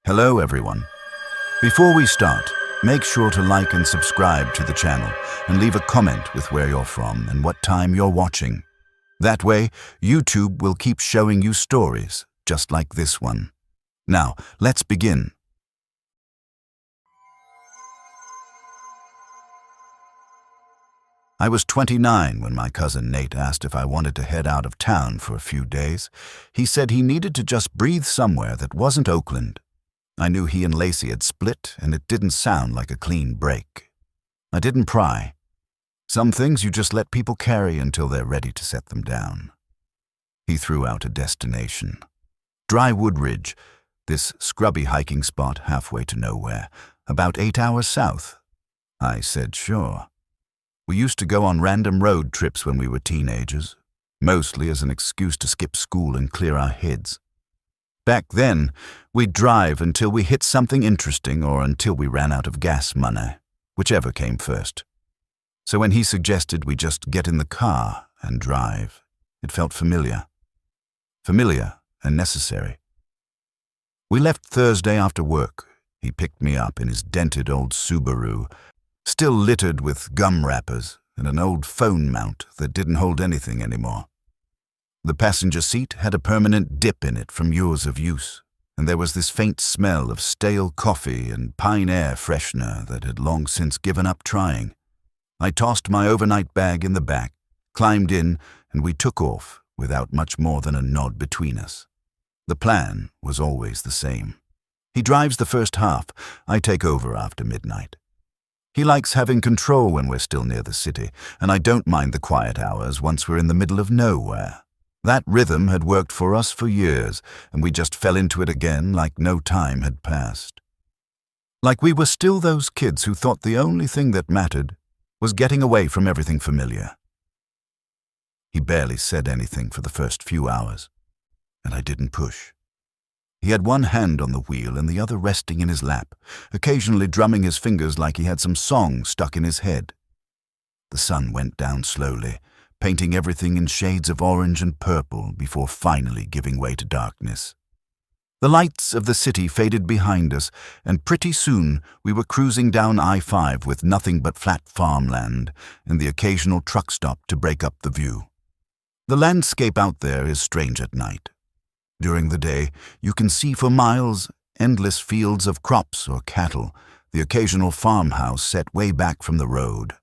Hello everyone. Before we start, make sure to like and subscribe to the channel and leave a comment with where you're from and what time you're watching. That way, YouTube will keep showing you stories just like this one. Now, let's begin. I was 29 when my cousin Nate asked if I wanted to head out of town for a few days. He said he needed to just breathe somewhere that wasn't Oakland. I knew he and Lacey had split, and it didn't sound like a clean break. I didn't pry. Some things you just let people carry until they're ready to set them down. He threw out a destination. Drywood Ridge, this scrubby hiking spot halfway to nowhere, about 8 hours south. I said sure. We used to go on random road trips when we were teenagers, mostly as an excuse to skip school and clear our heads. Back then, we'd drive until we hit something interesting or until we ran out of gas money, whichever came first. So when he suggested we just get in the car and drive, it felt familiar. Familiar and necessary. We left Thursday after work. He picked me up in his dented old Subaru, still littered with gum wrappers and an old phone mount that didn't hold anything anymore. The passenger seat had a permanent dip in it from years of use, and there was this faint smell of stale coffee and pine air freshener that had long since given up trying. I tossed my overnight bag in the back, climbed in, and we took off without much more than a nod between us. The plan was always the same. He drives the first half, I take over after midnight. He likes having control when we're still near the city, and I don't mind the quiet hours once we're in the middle of nowhere. That rhythm had worked for us for years, and we just fell into it again like no time had passed. Like we were still those kids who thought the only thing that mattered was getting away from everything familiar. He barely said anything for the first few hours, and I didn't push. He had one hand on the wheel and the other resting in his lap, occasionally drumming his fingers like he had some song stuck in his head. The sun went down slowly, painting everything in shades of orange and purple before finally giving way to darkness. The lights of the city faded behind us, and pretty soon we were cruising down I-5 with nothing but flat farmland and the occasional truck stop to break up the view. The landscape out there is strange at night. During the day, you can see for miles endless fields of crops or cattle, the occasional farmhouse set way back from the road.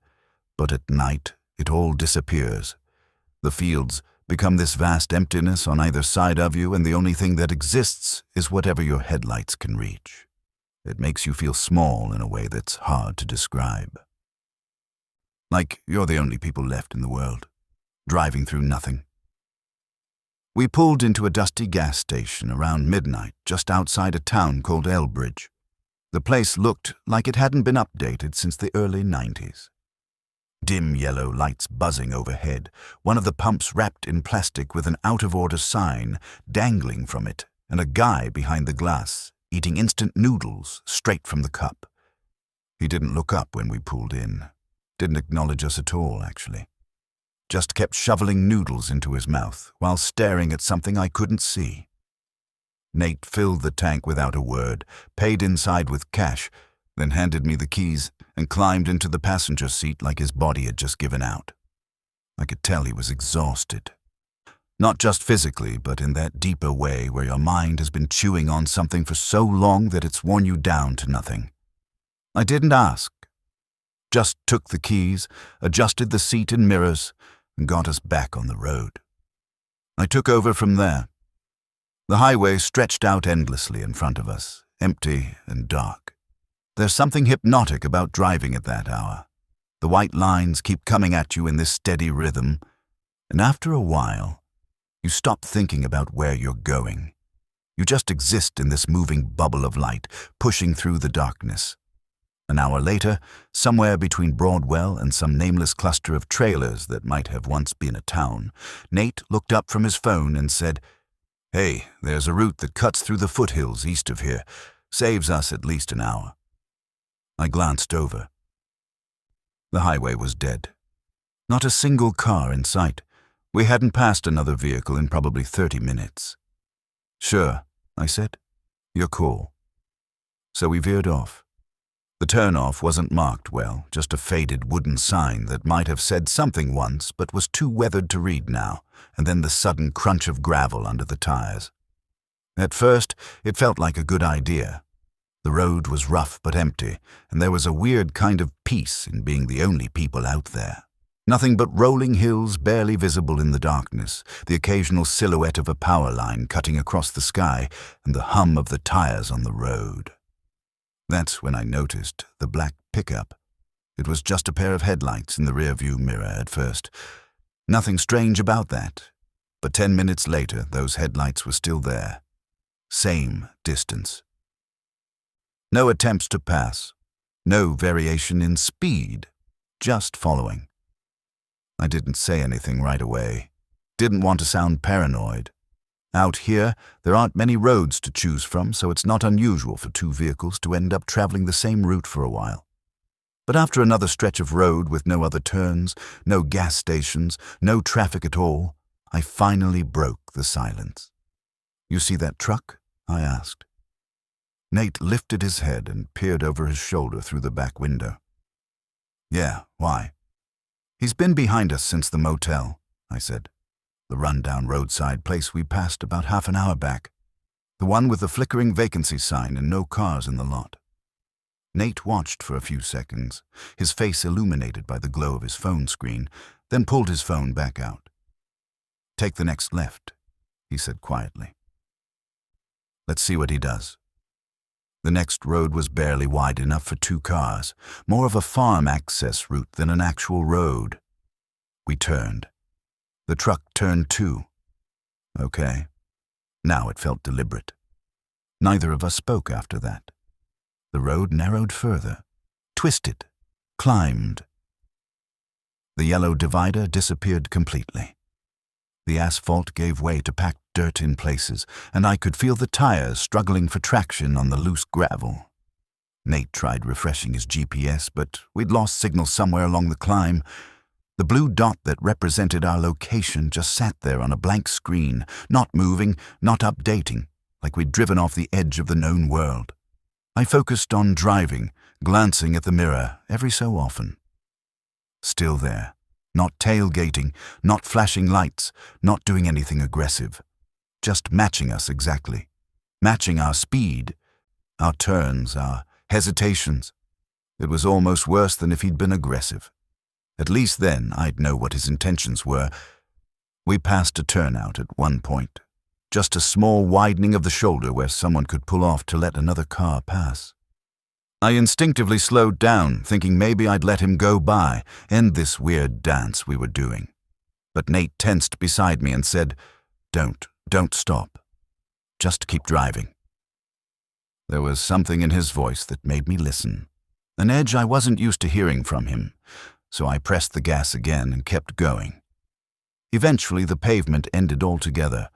But at night, it all disappears. The fields become this vast emptiness on either side of you, and the only thing that exists is whatever your headlights can reach. It makes you feel small in a way that's hard to describe. Like you're the only people left in the world, driving through nothing. We pulled into a dusty gas station around midnight just outside a town called Elbridge. The place looked like it hadn't been updated since the early 90s. Dim yellow lights buzzing overhead, one of the pumps wrapped in plastic with an out-of-order sign dangling from it, and a guy behind the glass eating instant noodles straight from the cup. He didn't look up when we pulled in. Didn't acknowledge us at all, actually. Just kept shoveling noodles into his mouth while staring at something I couldn't see. Nate filled the tank without a word, paid inside with cash, then handed me the keys and climbed into the passenger seat like his body had just given out. I could tell he was exhausted. Not just physically, but in that deeper way where your mind has been chewing on something for so long that it's worn you down to nothing. I didn't ask. Just took the keys, adjusted the seat and mirrors, and got us back on the road. I took over from there. The highway stretched out endlessly in front of us, empty and dark. There's something hypnotic about driving at that hour. The white lines keep coming at you in this steady rhythm, and after a while, you stop thinking about where you're going. You just exist in this moving bubble of light, pushing through the darkness. An hour later, somewhere between Broadwell and some nameless cluster of trailers that might have once been a town, Nate looked up from his phone and said, "Hey, there's a route that cuts through the foothills east of here. Saves us at least an hour." I glanced over. The highway was dead. Not a single car in sight. We hadn't passed another vehicle in probably 30 minutes. "Sure," I said. "Your call." so we veered off. The turnoff wasn't marked well, just a faded wooden sign that might have said something once but was too weathered to read now, and then the sudden crunch of gravel under the tires. At first, it felt like a good idea. The road was rough but empty, and there was a weird kind of peace in being the only people out there. Nothing but rolling hills barely visible in the darkness, the occasional silhouette of a power line cutting across the sky, and the hum of the tires on the road. That's when I noticed the black pickup. It was just a pair of headlights in the rearview mirror at first. Nothing strange about that. But 10 minutes later, those headlights were still there. Same distance. No attempts to pass. No variation in speed. Just following. I didn't say anything right away. Didn't want to sound paranoid. Out here, there aren't many roads to choose from, so it's not unusual for two vehicles to end up traveling the same route for a while. But after another stretch of road with no other turns, no gas stations, no traffic at all, I finally broke the silence. "You see that truck?" I asked. Nate lifted his head and peered over his shoulder through the back window. "Yeah, why?" "He's been behind us since the motel," I said. "The rundown roadside place we passed about half an hour back. The one with the flickering vacancy sign and no cars in the lot." Nate watched for a few seconds, his face illuminated by the glow of his phone screen, then pulled his phone back out. "Take the next left," he said quietly. "Let's see what he does." The next road was barely wide enough for two cars, more of a farm access route than an actual road. We turned. The truck turned too. Okay. Now it felt deliberate. Neither of us spoke after that. The road narrowed further, twisted, climbed. The yellow divider disappeared completely. The asphalt gave way to packed dirt in places, and I could feel the tires struggling for traction on the loose gravel. Nate tried refreshing his GPS, but we'd lost signal somewhere along the climb. The blue dot that represented our location just sat there on a blank screen, not moving, not updating, like we'd driven off the edge of the known world. I focused on driving, glancing at the mirror every so often. Still there, not tailgating, not flashing lights, not doing anything aggressive. Just matching us exactly. Matching our speed, our turns, our hesitations. It was almost worse than if he'd been aggressive. At least then I'd know what his intentions were. We passed a turnout at one point. Just a small widening of the shoulder where someone could pull off to let another car pass. I instinctively slowed down, thinking maybe I'd let him go by, end this weird dance we were doing. But Nate tensed beside me and said, Don't stop. Just keep driving." There was something in his voice that made me listen, an edge I wasn't used to hearing from him, so I pressed the gas again and kept going. Eventually the pavement ended altogether.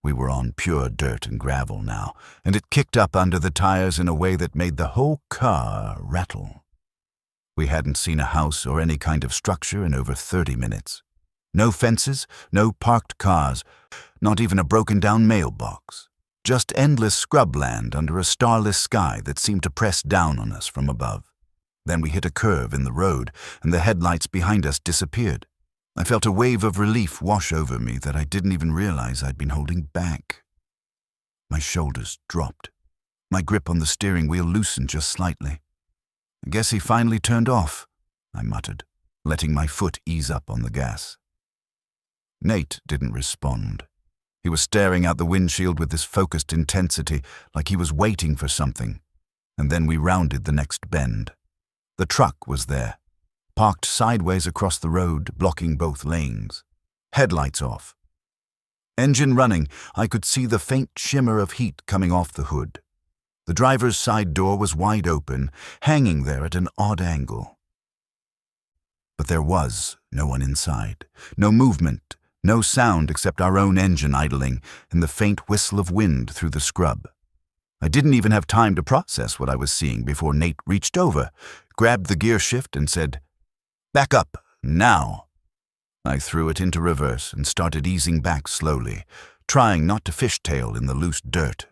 We were on pure dirt and gravel now, and it kicked up under the tires in a way that made the whole car rattle. We hadn't seen a house or any kind of structure in over 30 minutes. No fences, no parked cars, not even a broken-down mailbox. Just endless scrubland under a starless sky that seemed to press down on us from above. Then we hit a curve in the road, and the headlights behind us disappeared. I felt a wave of relief wash over me that I didn't even realize I'd been holding back. My shoulders dropped. My grip on the steering wheel loosened just slightly. "I guess he finally turned off," I muttered, letting my foot ease up on the gas. Nate didn't respond. He was staring out the windshield with this focused intensity, like he was waiting for something. And then we rounded the next bend. The truck was there, parked sideways across the road, blocking both lanes. Headlights off. Engine running, I could see the faint shimmer of heat coming off the hood. The driver's side door was wide open, hanging there at an odd angle. But there was no one inside, no movement, no sound except our own engine idling and the faint whistle of wind through the scrub. I didn't even have time to process what I was seeing before Nate reached over, grabbed the gear shift and said, "Back up, now." I threw it into reverse and started easing back slowly, trying not to fishtail in the loose dirt.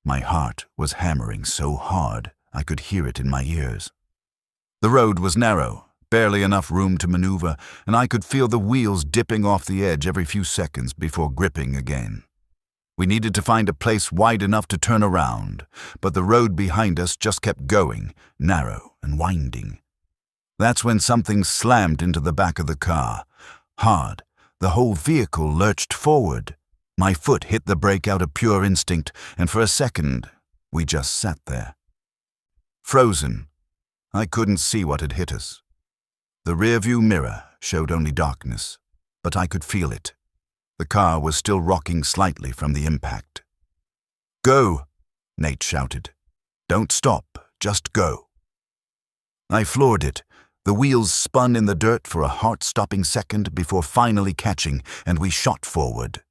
My heart was hammering so hard I could hear it in my ears. The road was narrow, barely enough room to maneuver, and I could feel the wheels dipping off the edge every few seconds before gripping again. We needed to find a place wide enough to turn around, but the road behind us just kept going, narrow and winding. That's when something slammed into the back of the car. Hard, the whole vehicle lurched forward. My foot hit the brake out of pure instinct, and for a second, we just sat there. Frozen. I couldn't see what had hit us. The rearview mirror showed only darkness, but I could feel it. The car was still rocking slightly from the impact. "Go!" Nate shouted. "Don't stop, just go." I floored it. The wheels spun in the dirt for a heart-stopping second before finally catching, and we shot forward.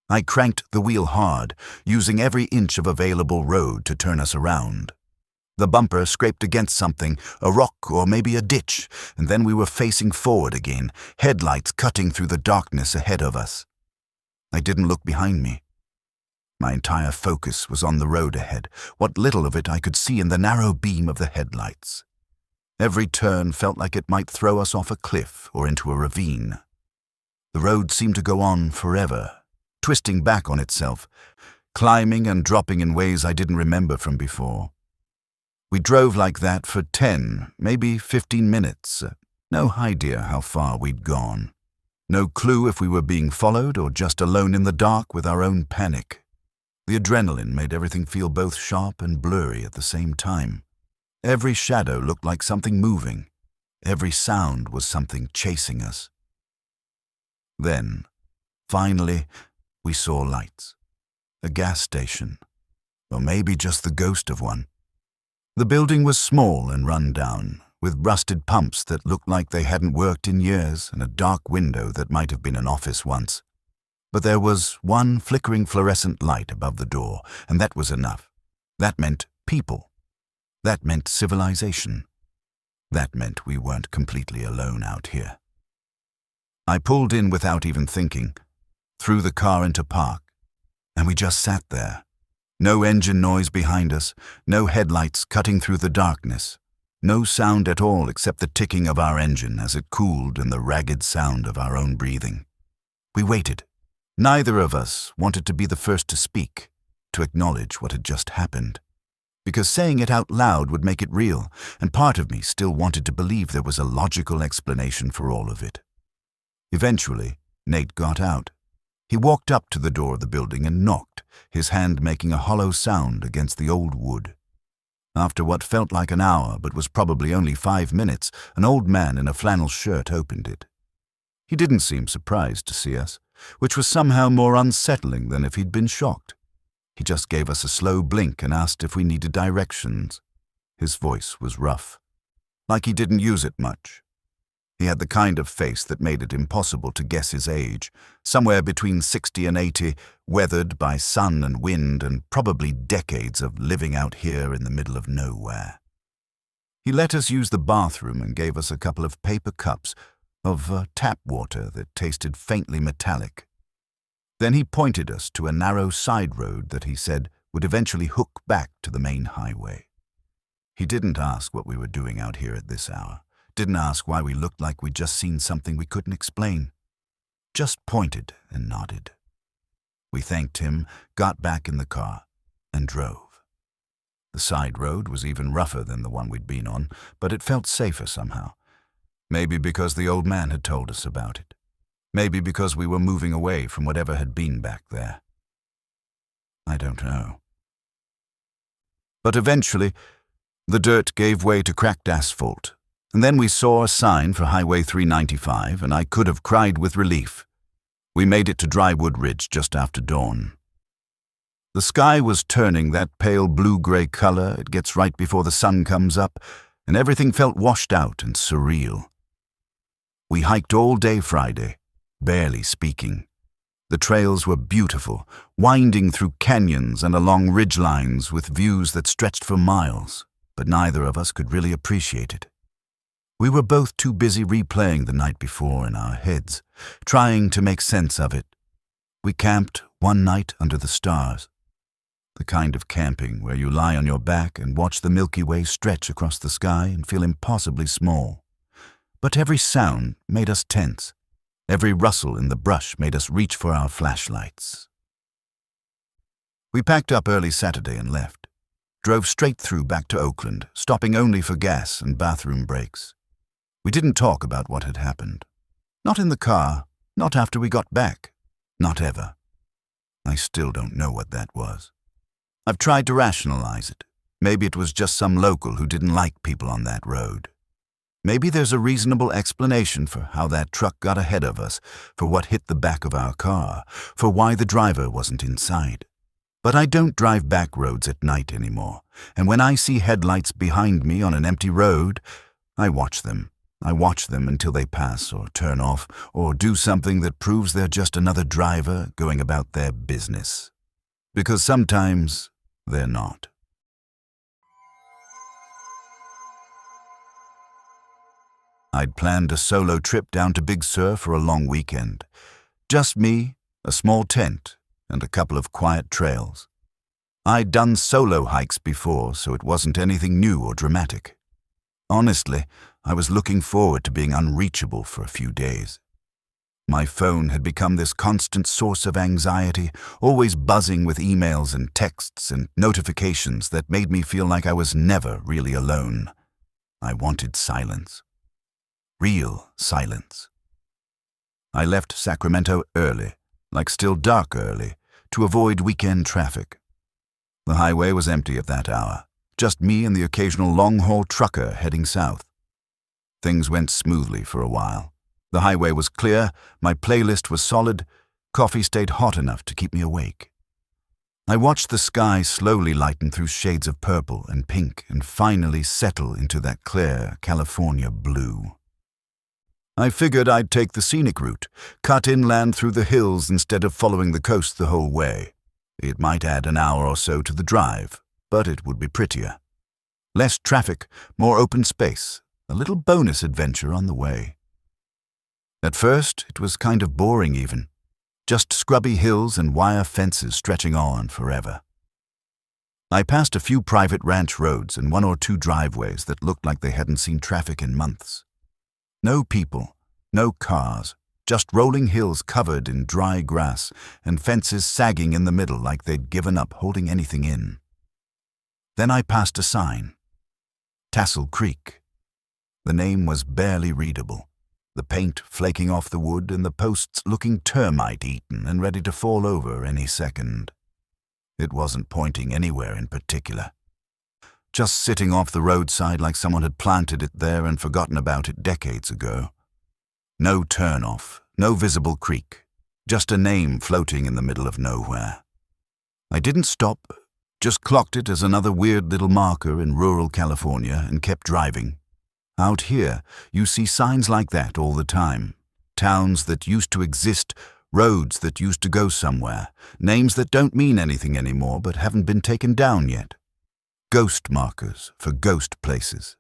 I cranked the wheel hard, using every inch of available road to turn us around. The bumper scraped against something, a rock or maybe a ditch, and then we were facing forward again, headlights cutting through the darkness ahead of us. I didn't look behind me. My entire focus was on the road ahead, what little of it I could see in the narrow beam of the headlights. Every turn felt like it might throw us off a cliff or into a ravine. The road seemed to go on forever, twisting back on itself, climbing and dropping in ways I didn't remember from before. We drove like that for 10, maybe 15 minutes. No idea how far we'd gone. No clue if we were being followed or just alone in the dark with our own panic. The adrenaline made everything feel both sharp and blurry at the same time. Every shadow looked like something moving. Every sound was something chasing us. Then, finally, we saw lights. A gas station. Or maybe just the ghost of one. The building was small and run down, with rusted pumps that looked like they hadn't worked in years and a dark window that might have been an office once. But there was one flickering fluorescent light above the door, and that was enough. That meant people. That meant civilization. That meant we weren't completely alone out here. I pulled in without even thinking, threw the car into park, and we just sat there. No engine noise behind us, no headlights cutting through the darkness, no sound at all except the ticking of our engine as it cooled and the ragged sound of our own breathing. We waited. Neither of us wanted to be the first to speak, to acknowledge what had just happened, because saying it out loud would make it real, and part of me still wanted to believe there was a logical explanation for all of it. Eventually, Nate got out. He walked up to the door of the building and knocked, his hand making a hollow sound against the old wood. After what felt like an hour but was probably only 5 minutes, an old man in a flannel shirt opened it. He didn't seem surprised to see us, which was somehow more unsettling than if he'd been shocked. He just gave us a slow blink and asked if we needed directions. His voice was rough, like he didn't use it much. He had the kind of face that made it impossible to guess his age, somewhere between 60 and 80, weathered by sun and wind and probably decades of living out here in the middle of nowhere. He let us use the bathroom and gave us a couple of paper cups of tap water that tasted faintly metallic. Then he pointed us to a narrow side road that he said would eventually hook back to the main highway. He didn't ask what we were doing out here at this hour. Didn't ask why we looked like we'd just seen something we couldn't explain. Just pointed and nodded. We thanked him, got back in the car, and drove. The side road was even rougher than the one we'd been on, but it felt safer somehow. Maybe because the old man had told us about it. Maybe because we were moving away from whatever had been back there. I don't know. But eventually, the dirt gave way to cracked asphalt. And then we saw a sign for Highway 395, and I could have cried with relief. We made it to Drywood Ridge just after dawn. The sky was turning that pale blue-gray color it gets right before the sun comes up, and everything felt washed out and surreal. We hiked all day Friday, barely speaking. The trails were beautiful, winding through canyons and along ridgelines with views that stretched for miles, but neither of us could really appreciate it. We were both too busy replaying the night before in our heads, trying to make sense of it. We camped one night under the stars. The kind of camping where you lie on your back and watch the Milky Way stretch across the sky and feel impossibly small. But every sound made us tense. Every rustle in the brush made us reach for our flashlights. We packed up early Saturday and left. Drove straight through back to Oakland, stopping only for gas and bathroom breaks. We didn't talk about what had happened. Not in the car, not after we got back, not ever. I still don't know what that was. I've tried to rationalize it. Maybe it was just some local who didn't like people on that road. Maybe there's a reasonable explanation for how that truck got ahead of us, for what hit the back of our car, for why the driver wasn't inside. But I don't drive back roads at night anymore, and when I see headlights behind me on an empty road, I watch them. I watch them until they pass or turn off or do something that proves they're just another driver going about their business. Because sometimes they're not. I'd planned a solo trip down to Big Sur for a long weekend. Just me, a small tent, and a couple of quiet trails. I'd done solo hikes before, so it wasn't anything new or dramatic. Honestly, I was looking forward to being unreachable for a few days. My phone had become this constant source of anxiety, always buzzing with emails and texts and notifications that made me feel like I was never really alone. I wanted silence. Real silence. I left Sacramento early, like still dark early, to avoid weekend traffic. The highway was empty at that hour, just me and the occasional long-haul trucker heading south. Things went smoothly for a while. The highway was clear, my playlist was solid, coffee stayed hot enough to keep me awake. I watched the sky slowly lighten through shades of purple and pink and finally settle into that clear California blue. I figured I'd take the scenic route, cut inland through the hills instead of following the coast the whole way. It might add an hour or so to the drive, but it would be prettier. Less traffic, more open space, a little bonus adventure on the way. At first, it was kind of boring even. Just scrubby hills and wire fences stretching on forever. I passed a few private ranch roads and one or two driveways that looked like they hadn't seen traffic in months. No people, no cars, just rolling hills covered in dry grass and fences sagging in the middle like they'd given up holding anything in. Then I passed a sign. Tassel Creek. The name was barely readable, the paint flaking off the wood and the posts looking termite-eaten and ready to fall over any second. It wasn't pointing anywhere in particular. Just sitting off the roadside like someone had planted it there and forgotten about it decades ago. No turnoff, no visible creek, just a name floating in the middle of nowhere. I didn't stop, just clocked it as another weird little marker in rural California and kept driving. Out here, you see signs like that all the time. Towns that used to exist, roads that used to go somewhere, names that don't mean anything anymore but haven't been taken down yet. Ghost markers for ghost places.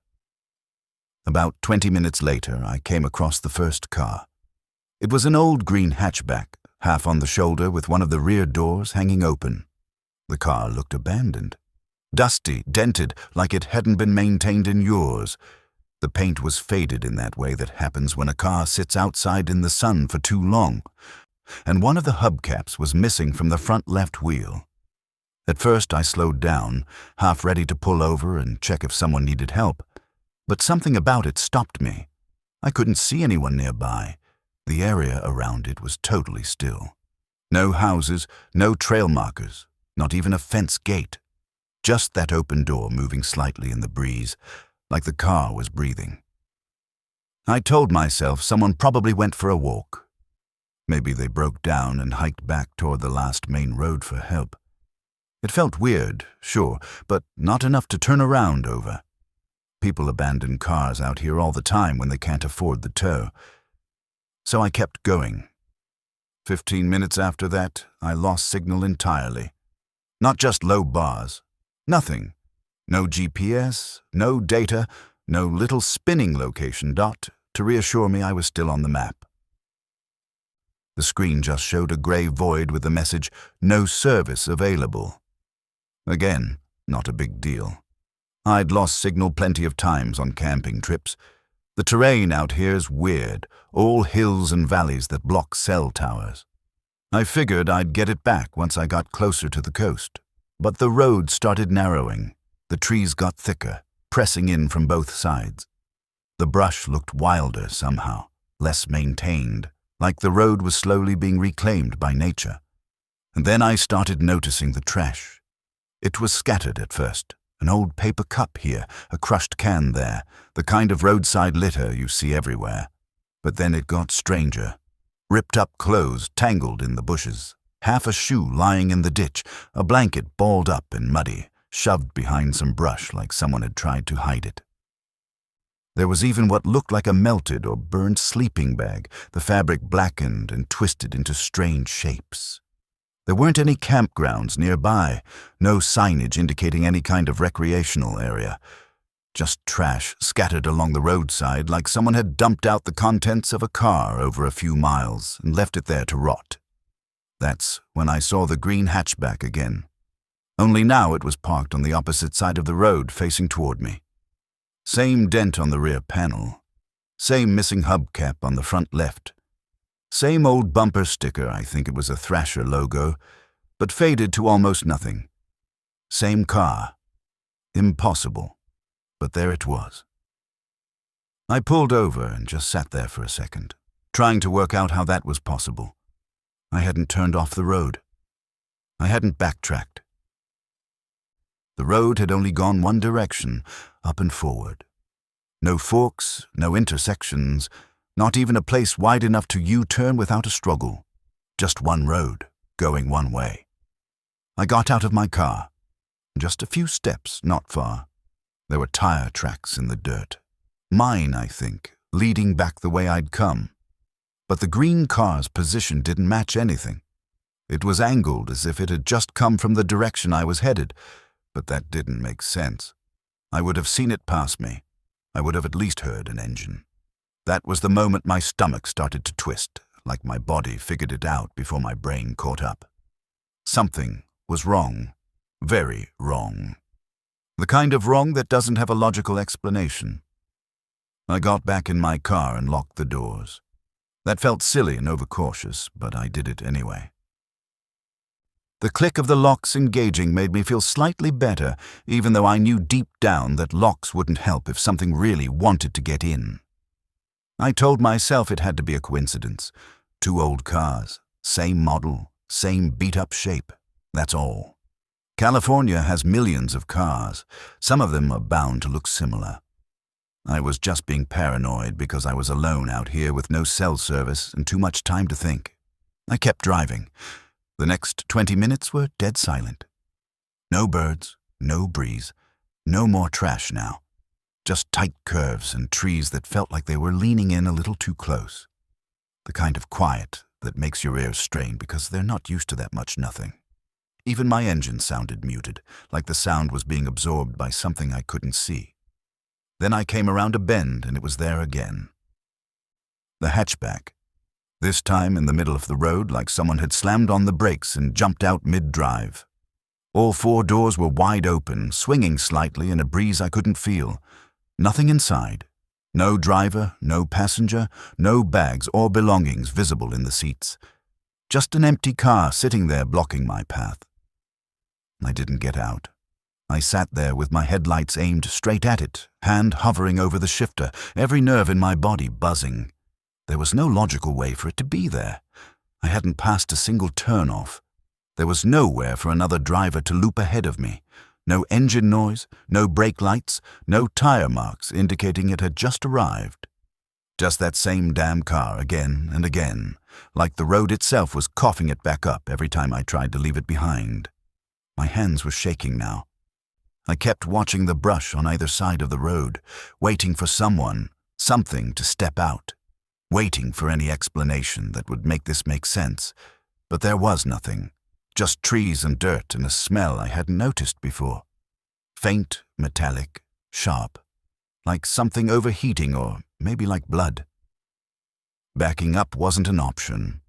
About 20 minutes later, I came across the first car. It was an old green hatchback, half on the shoulder with one of the rear doors hanging open. The car looked abandoned. Dusty, dented, like it hadn't been maintained in years. The paint was faded in that way that happens when a car sits outside in the sun for too long. And one of the hubcaps was missing from the front left wheel. At first I slowed down, half ready to pull over and check if someone needed help. But something about it stopped me. I couldn't see anyone nearby. The area around it was totally still. No houses, no trail markers, not even a fence gate. Just that open door moving slightly in the breeze, like the car was breathing. I told myself someone probably went for a walk. Maybe they broke down and hiked back toward the last main road for help. It felt weird, sure, but not enough to turn around over. People abandon cars out here all the time when they can't afford the tow. So I kept going. 15 minutes after that, I lost signal entirely. Not just low bars. Nothing. No GPS, no data, no little spinning location dot to reassure me I was still on the map. The screen just showed a gray void with the message, "No service available." Again, not a big deal. I'd lost signal plenty of times on camping trips. The terrain out here's weird, all hills and valleys that block cell towers. I figured I'd get it back once I got closer to the coast. But the road started narrowing. The trees got thicker, pressing in from both sides. The brush looked wilder somehow, less maintained, like the road was slowly being reclaimed by nature. And then I started noticing the trash. It was scattered at first. An old paper cup here, a crushed can there, the kind of roadside litter you see everywhere. But then it got stranger. Ripped up clothes tangled in the bushes, half a shoe lying in the ditch, a blanket balled up and muddy, shoved behind some brush like someone had tried to hide it. There was even what looked like a melted or burned sleeping bag, the fabric blackened and twisted into strange shapes. There weren't any campgrounds nearby, no signage indicating any kind of recreational area. Just trash scattered along the roadside like someone had dumped out the contents of a car over a few miles and left it there to rot. That's when I saw the green hatchback again. Only now it was parked on the opposite side of the road facing toward me. Same dent on the rear panel. Same missing hubcap on the front left. Same old bumper sticker, I think it was a Thrasher logo, but faded to almost nothing. Same car. Impossible. But there it was. I pulled over and just sat there for a second, trying to work out how that was possible. I hadn't turned off the road. I hadn't backtracked. The road had only gone one direction, up and forward. No forks, no intersections, not even a place wide enough to U-turn without a struggle. Just one road, going one way. I got out of my car. Just a few steps, not far. There were tire tracks in the dirt. Mine, I think, leading back the way I'd come. But the green car's position didn't match anything. It was angled as if it had just come from the direction I was headed, but that didn't make sense. I would have seen it pass me. I would have at least heard an engine. That was the moment my stomach started to twist, like my body figured it out before my brain caught up. Something was wrong. Very wrong. The kind of wrong that doesn't have a logical explanation. I got back in my car and locked the doors. That felt silly and overcautious, but I did it anyway. The click of the locks engaging made me feel slightly better, even though I knew deep down that locks wouldn't help if something really wanted to get in. I told myself it had to be a coincidence. 2 old cars, same model, same beat-up shape. That's all. California has millions of cars. Some of them are bound to look similar. I was just being paranoid because I was alone out here with no cell service and too much time to think. I kept driving. The next 20 minutes were dead silent. No birds, no breeze, no more trash now. Just tight curves and trees that felt like they were leaning in a little too close. The kind of quiet that makes your ears strain because they're not used to that much nothing. Even my engine sounded muted, like the sound was being absorbed by something I couldn't see. Then I came around a bend and it was there again. The hatchback. This time in the middle of the road like someone had slammed on the brakes and jumped out mid-drive. All 4 doors were wide open, swinging slightly in a breeze I couldn't feel. Nothing inside. No driver, no passenger, no bags or belongings visible in the seats. Just an empty car sitting there blocking my path. I didn't get out. I sat there with my headlights aimed straight at it, hand hovering over the shifter, every nerve in my body buzzing. There was no logical way for it to be there. I hadn't passed a single turn-off. There was nowhere for another driver to loop ahead of me. No engine noise, no brake lights, no tire marks indicating it had just arrived. Just that same damn car again and again, like the road itself was coughing it back up every time I tried to leave it behind. My hands were shaking now. I kept watching the brush on either side of the road, waiting for someone, something to step out. Waiting for any explanation that would make this make sense, but there was nothing, just trees and dirt and a smell I hadn't noticed before. Faint, metallic, sharp, like something overheating or maybe like blood. Backing up wasn't an option.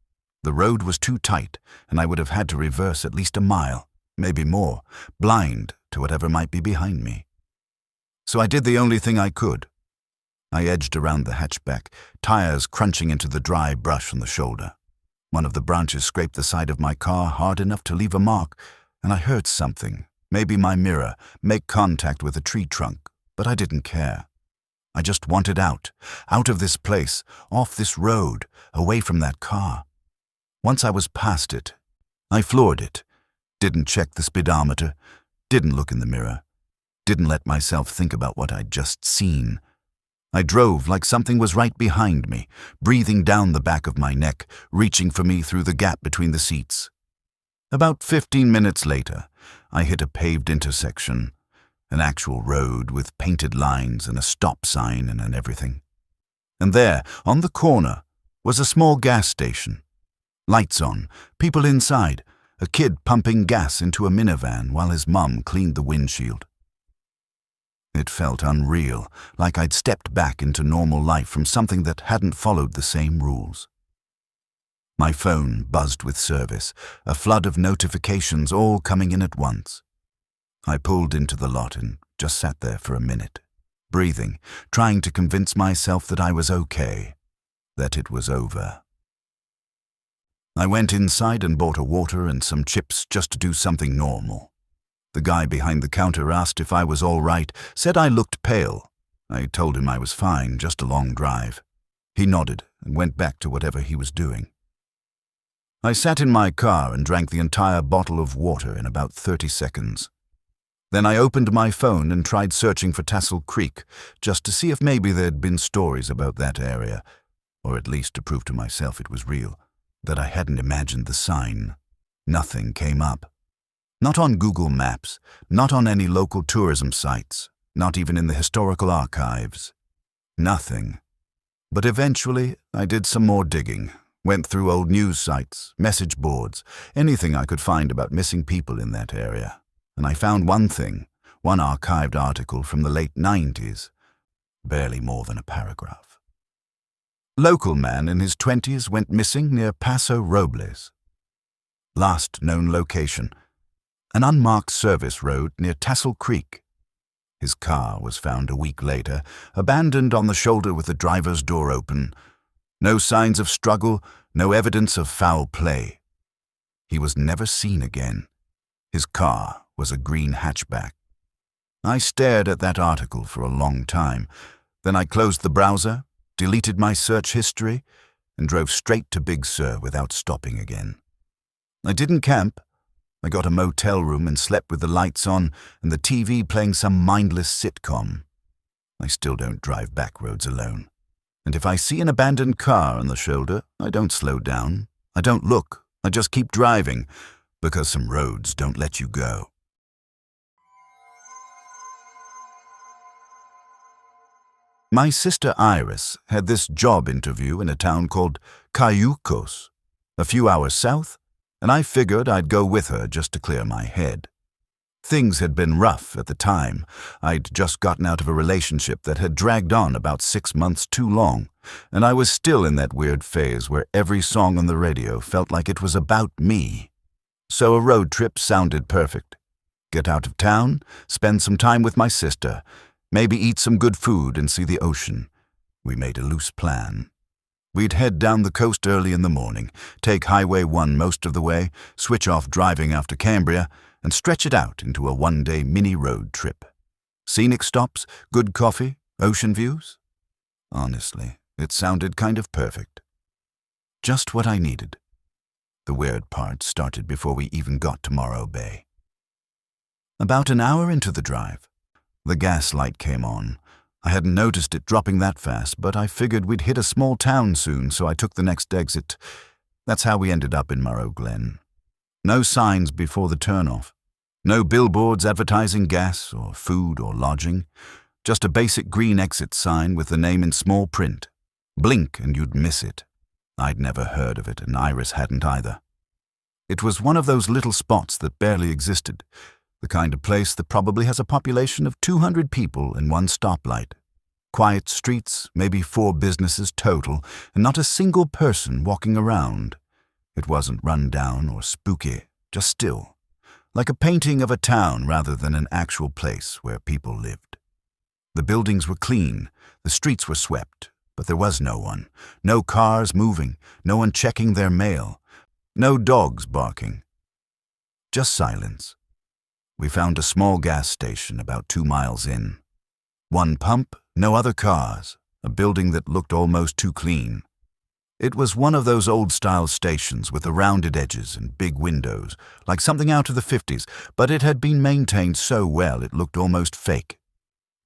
The road was too tight and I would have had to reverse at least a mile, maybe more, blind to whatever might be behind me. So I did the only thing I could. I edged around the hatchback, tires crunching into the dry brush on the shoulder. One of the branches scraped the side of my car hard enough to leave a mark, and I heard something, maybe my mirror, make contact with a tree trunk, but I didn't care. I just wanted out of this place, off this road, away from that car. Once I was past it, I floored it, didn't check the speedometer, didn't look in the mirror, didn't let myself think about what I'd just seen. I drove like something was right behind me, breathing down the back of my neck, reaching for me through the gap between the seats. About 15 minutes later, I hit a paved intersection, an actual road with painted lines and a stop sign and everything. And there, on the corner, was a small gas station. Lights on, people inside, a kid pumping gas into a minivan while his mum cleaned the windshield. It felt unreal, like I'd stepped back into normal life from something that hadn't followed the same rules. My phone buzzed with service, a flood of notifications all coming in at once. I pulled into the lot and just sat there for a minute, breathing, trying to convince myself that I was okay, that it was over. I went inside and bought a water and some chips just to do something normal. The guy behind the counter asked if I was all right, said I looked pale. I told him I was fine, just a long drive. He nodded and went back to whatever he was doing. I sat in my car and drank the entire bottle of water in about 30 seconds. Then I opened my phone and tried searching for Tassel Creek, just to see if maybe there'd been stories about that area, or at least to prove to myself it was real, that I hadn't imagined the sign. Nothing came up. Not on Google Maps, not on any local tourism sites, not even in the historical archives. Nothing. But eventually, I did some more digging, went through old news sites, message boards, anything I could find about missing people in that area. And I found one thing, one archived article from the late 90s, barely more than a paragraph. Local man in his 20s went missing near Paso Robles. Last known location, an unmarked service road near Tassel Creek. His car was found a week later, abandoned on the shoulder with the driver's door open. No signs of struggle, no evidence of foul play. He was never seen again. His car was a green hatchback. I stared at that article for a long time. Then I closed the browser, deleted my search history, and drove straight to Big Sur without stopping again. I didn't camp. I got a motel room and slept with the lights on and the TV playing some mindless sitcom. I still don't drive backroads alone. And if I see an abandoned car on the shoulder, I don't slow down. I don't look. I just keep driving, because some roads don't let you go. My sister Iris had this job interview in a town called Cayucos, a few hours south, and I figured I'd go with her just to clear my head. Things had been rough at the time. I'd just gotten out of a relationship that had dragged on about 6 months too long, and I was still in that weird phase where every song on the radio felt like it was about me. So a road trip sounded perfect. Get out of town, spend some time with my sister, maybe eat some good food and see the ocean. We made a loose plan. We'd head down the coast early in the morning, take Highway 1 most of the way, switch off driving after Cambria, and stretch it out into a one-day mini road trip. Scenic stops, good coffee, ocean views. Honestly, it sounded kind of perfect. Just what I needed. The weird part started before we even got to Morro Bay. About an hour into the drive, the gas light came on. I hadn't noticed it dropping that fast, but I figured we'd hit a small town soon, so I took the next exit. That's how we ended up in Morro Glen. No signs before the turnoff. No billboards advertising gas or food or lodging. Just a basic green exit sign with the name in small print. Blink and you'd miss it. I'd never heard of it, and Iris hadn't either. It was one of those little spots that barely existed. The kind of place that probably has a population of 200 people and one stoplight. Quiet streets, maybe 4 businesses total, and not a single person walking around. It wasn't run down or spooky, just still. like a painting of a town rather than an actual place where people lived. The buildings were clean, the streets were swept, but there was no one. No cars moving, no one checking their mail, no dogs barking. Just silence. We found a small gas station about 2 miles in. One pump, no other cars, a building that looked almost too clean. It was one of those old-style stations with the rounded edges and big windows, like something out of the 50s, but it had been maintained so well it looked almost fake,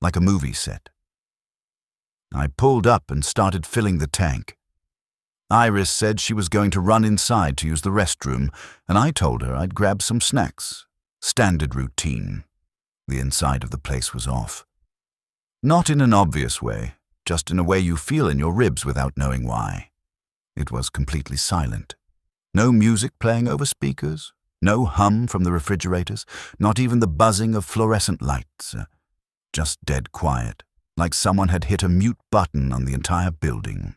like a movie set. I pulled up and started filling the tank. Iris said she was going to run inside to use the restroom, and I told her I'd grab some snacks. Standard routine. The inside of the place was off. Not in an obvious way, just in a way you feel in your ribs without knowing why. It was completely silent. No music playing over speakers, no hum from the refrigerators, not even the buzzing of fluorescent lights. Just dead quiet, like someone had hit a mute button on the entire building.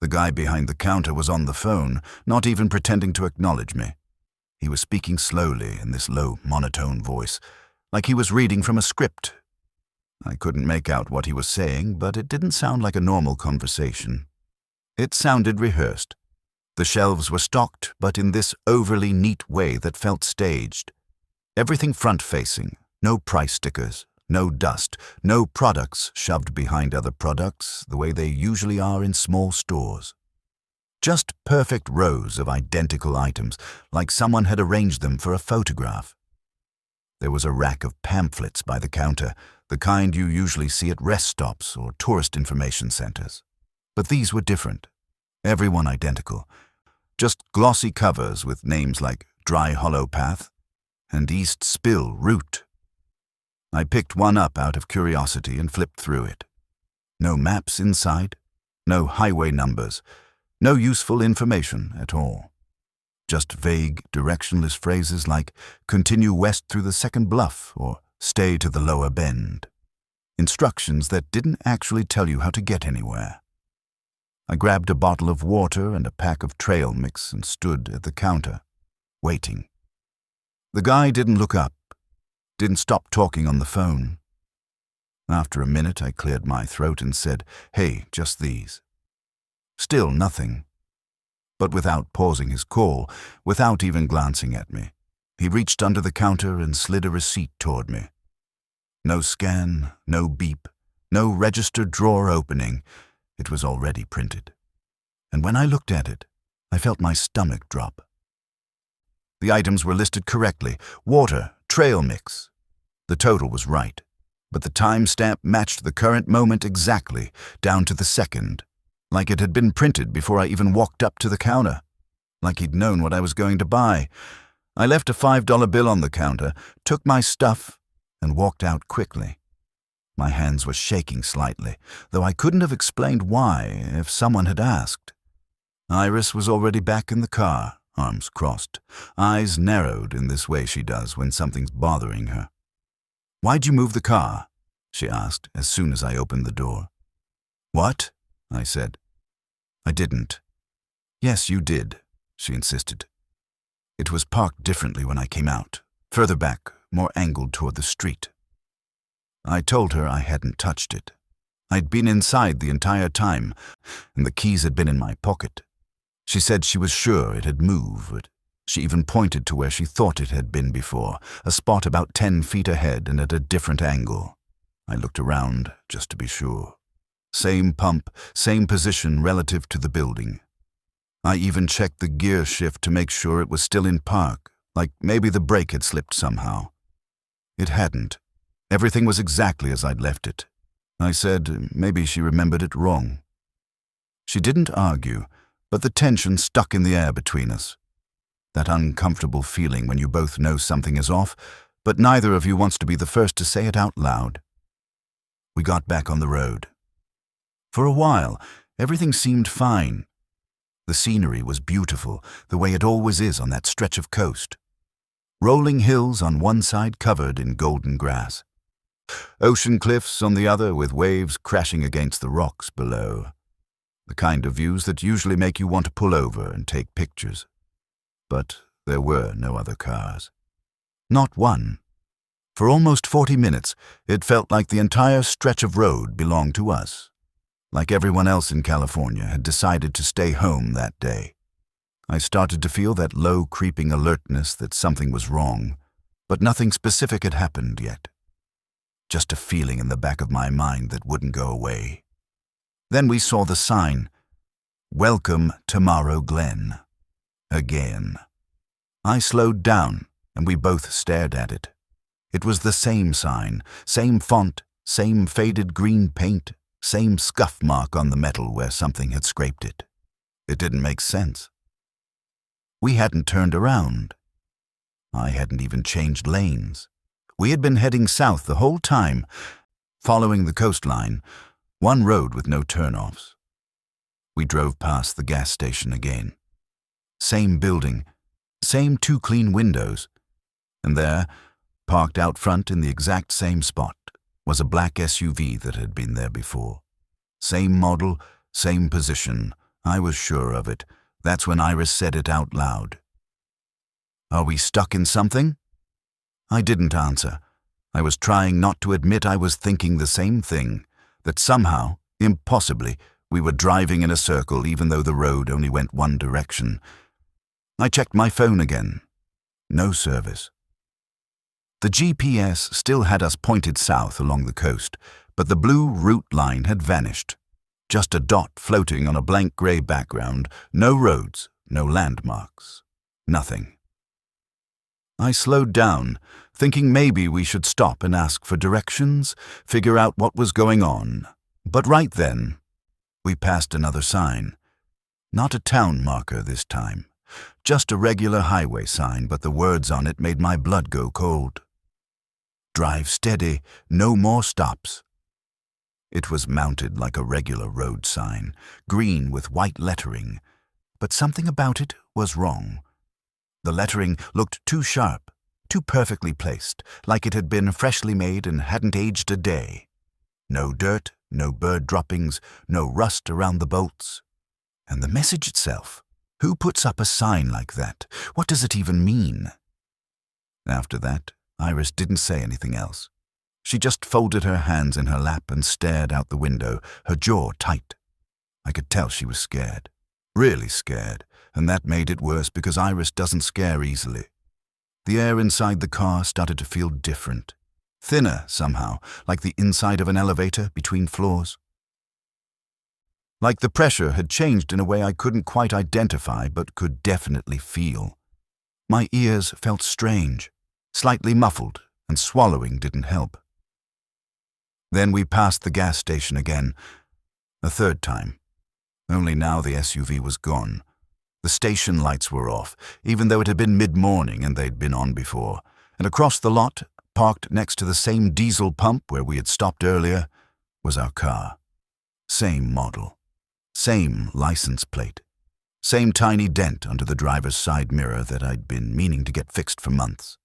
The guy behind the counter was on the phone, not even pretending to acknowledge me. He was speaking slowly in this low, monotone voice, like he was reading from a script. I couldn't make out what he was saying, but it didn't sound like a normal conversation. It sounded rehearsed. The shelves were stocked, but in this overly neat way that felt staged. Everything front-facing, no price stickers, no dust, no products shoved behind other products the way they usually are in small stores. Just perfect rows of identical items, like someone had arranged them for a photograph. There was a rack of pamphlets by the counter, the kind you usually see at rest stops or tourist information centers. But these were different. Everyone identical. Just glossy covers with names like Dry Hollow Path and East Spill Route. I picked one up out of curiosity and flipped through it. No maps inside, no highway numbers, no useful information at all. Just vague, directionless phrases like continue west through the second bluff or stay to the lower bend. Instructions that didn't actually tell you how to get anywhere. I grabbed a bottle of water and a pack of trail mix and stood at the counter, waiting. The guy didn't look up, didn't stop talking on the phone. After a minute, I cleared my throat and said, "Hey, just these." Still nothing. But without pausing his call, without even glancing at me, he reached under the counter and slid a receipt toward me. No scan, no beep, no registered drawer opening. It was already printed. And when I looked at it, I felt my stomach drop. The items were listed correctly. Water, trail mix. The total was right, but the timestamp matched the current moment exactly, down to the second, like it had been printed before I even walked up to the counter, like he'd known what I was going to buy. I left a $5 bill on the counter, took my stuff, and walked out quickly. My hands were shaking slightly, though I couldn't have explained why if someone had asked. Iris was already back in the car, arms crossed, eyes narrowed in this way she does when something's bothering her. "Why'd you move the car?" she asked as soon as I opened the door. "What?" I said. "I didn't." "Yes, you did," she insisted. "It was parked differently when I came out, further back, more angled toward the street." I told her I hadn't touched it. I'd been inside the entire time, and the keys had been in my pocket. She said she was sure it had moved. She even pointed to where she thought it had been before, a spot about 10 feet ahead and at a different angle. I looked around just to be sure. Same pump, same position relative to the building. I even checked the gear shift to make sure it was still in park, like maybe the brake had slipped somehow. It hadn't. Everything was exactly as I'd left it. I said maybe she remembered it wrong. She didn't argue, but the tension stuck in the air between us. That uncomfortable feeling when you both know something is off, but neither of you wants to be the first to say it out loud. We got back on the road. For a while, everything seemed fine. The scenery was beautiful, the way it always is on that stretch of coast. Rolling hills on one side covered in golden grass. Ocean cliffs on the other with waves crashing against the rocks below. The kind of views that usually make you want to pull over and take pictures. But there were no other cars. Not one. For almost 40 minutes, it felt like the entire stretch of road belonged to us. Like everyone else in California had decided to stay home that day. I started to feel that low, creeping alertness that something was wrong, but nothing specific had happened yet. Just a feeling in the back of my mind that wouldn't go away. Then we saw the sign, "Welcome to Morrow Glen." Again. I slowed down, and we both stared at it. It was the same sign, same font, same faded green paint, same scuff mark on the metal where something had scraped it. It didn't make sense. We hadn't turned around. I hadn't even changed lanes. We had been heading south the whole time, following the coastline, one road with no turnoffs. We drove past the gas station again. Same building, same 2 clean windows, and there, parked out front in the exact same spot, was a black SUV that had been there before. Same model, same position. I was sure of it. That's when Iris said it out loud. "Are we stuck in something?" I didn't answer. I was trying not to admit I was thinking the same thing, that somehow, impossibly, we were driving in a circle even though the road only went one direction. I checked my phone again. No service. The GPS still had us pointed south along the coast, but the blue route line had vanished. Just a dot floating on a blank gray background, no roads, no landmarks, nothing. I slowed down, thinking maybe we should stop and ask for directions, figure out what was going on. But right then, we passed another sign. Not a town marker this time, just a regular highway sign, but the words on it made my blood go cold. "Drive steady, no more stops." It was mounted like a regular road sign, green with white lettering, but something about it was wrong. The lettering looked too sharp, too perfectly placed, like it had been freshly made and hadn't aged a day. No dirt, no bird droppings, no rust around the bolts. And the message itself, who puts up a sign like that? What does it even mean? After that, Iris didn't say anything else. She just folded her hands in her lap and stared out the window, her jaw tight. I could tell she was scared, really scared, and that made it worse because Iris doesn't scare easily. The air inside the car started to feel different, thinner somehow, like the inside of an elevator between floors. Like the pressure had changed in a way I couldn't quite identify but could definitely feel. My ears felt strange, slightly muffled, and swallowing didn't help. Then we passed the gas station again, a third time. Only now the SUV was gone. The station lights were off, even though it had been mid-morning and they'd been on before. And across the lot, parked next to the same diesel pump where we had stopped earlier, was our car. Same model. Same license plate. Same tiny dent under the driver's side mirror that I'd been meaning to get fixed for months.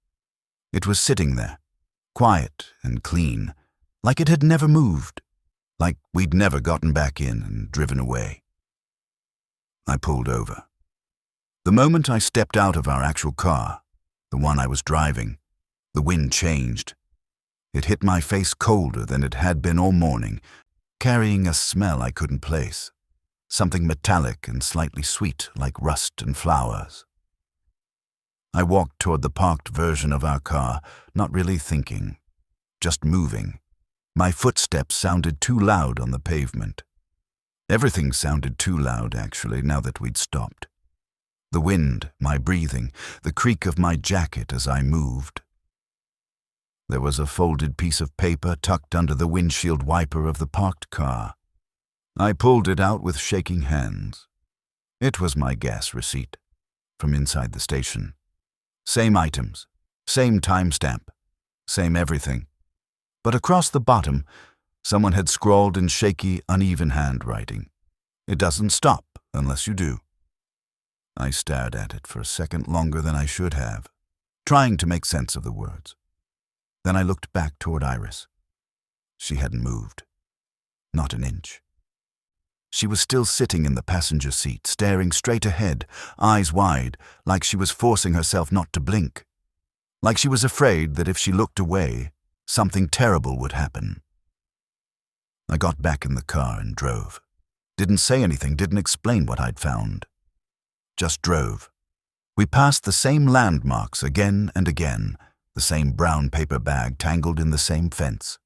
It was sitting there, quiet and clean, like it had never moved, like we'd never gotten back in and driven away. I pulled over. The moment I stepped out of our actual car, the one I was driving, the wind changed. It hit my face colder than it had been all morning, carrying a smell I couldn't place, something metallic and slightly sweet like rust and flowers. I walked toward the parked version of our car, not really thinking, just moving. My footsteps sounded too loud on the pavement. Everything sounded too loud, actually, now that we'd stopped. The wind, my breathing, the creak of my jacket as I moved. There was a folded piece of paper tucked under the windshield wiper of the parked car. I pulled it out with shaking hands. It was my gas receipt, from inside the station. Same items, same timestamp, same everything. But across the bottom, someone had scrawled in shaky, uneven handwriting. "It doesn't stop unless you do." I stared at it for a second longer than I should have, trying to make sense of the words. Then I looked back toward Iris. She hadn't moved. Not an inch. She was still sitting in the passenger seat, staring straight ahead, eyes wide, like she was forcing herself not to blink. like she was afraid that if she looked away, something terrible would happen. I got back in the car and drove. Didn't say anything, didn't explain what I'd found. Just drove. We passed the same landmarks again and again, the same brown paper bag tangled in the same fence,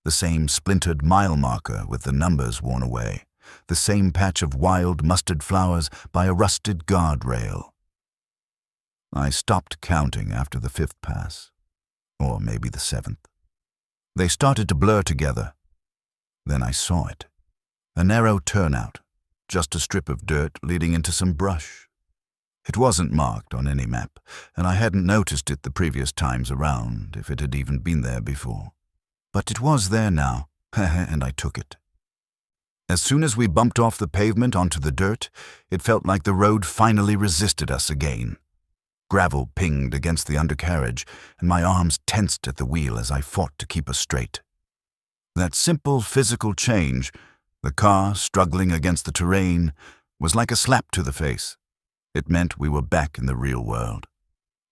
the same splintered mile marker with the numbers worn away, the same patch of wild mustard flowers by a rusted guardrail. I stopped counting after the 5th pass, or maybe the 7th. They started to blur together. Then I saw it. A narrow turnout, just a strip of dirt leading into some brush. It wasn't marked on any map, and I hadn't noticed it the previous times around, if it had even been there before. But it was there now, and I took it. As soon as we bumped off the pavement onto the dirt, it felt like the road finally resisted us again. Gravel pinged against the undercarriage, and my arms tensed at the wheel as I fought to keep us straight. That simple physical change, the car struggling against the terrain, was like a slap to the face. It meant we were back in the real world.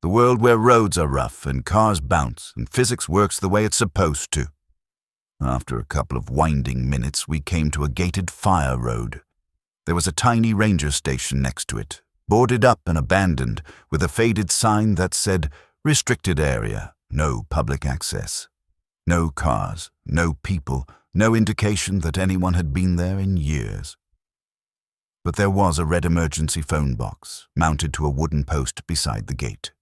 The world where roads are rough and cars bounce and physics works the way it's supposed to. After a couple of winding minutes, we came to a gated fire road. There was a tiny ranger station next to it, boarded up and abandoned, with a faded sign that said, "Restricted area, no public access." No cars, no people, no indication that anyone had been there in years. But there was a red emergency phone box mounted to a wooden post beside the gate.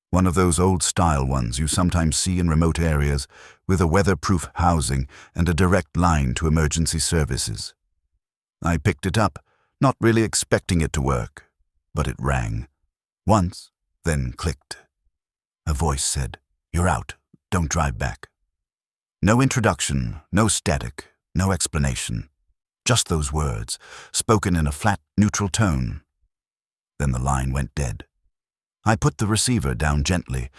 One of those old-style ones you sometimes see in remote areas, with a weatherproof housing and a direct line to emergency services. I picked it up, not really expecting it to work, but it rang. Once, then clicked. A voice said, "You're out. Don't drive back." No introduction, no static, no explanation. Just those words, spoken in a flat, neutral tone. Then the line went dead. I put the receiver down gently,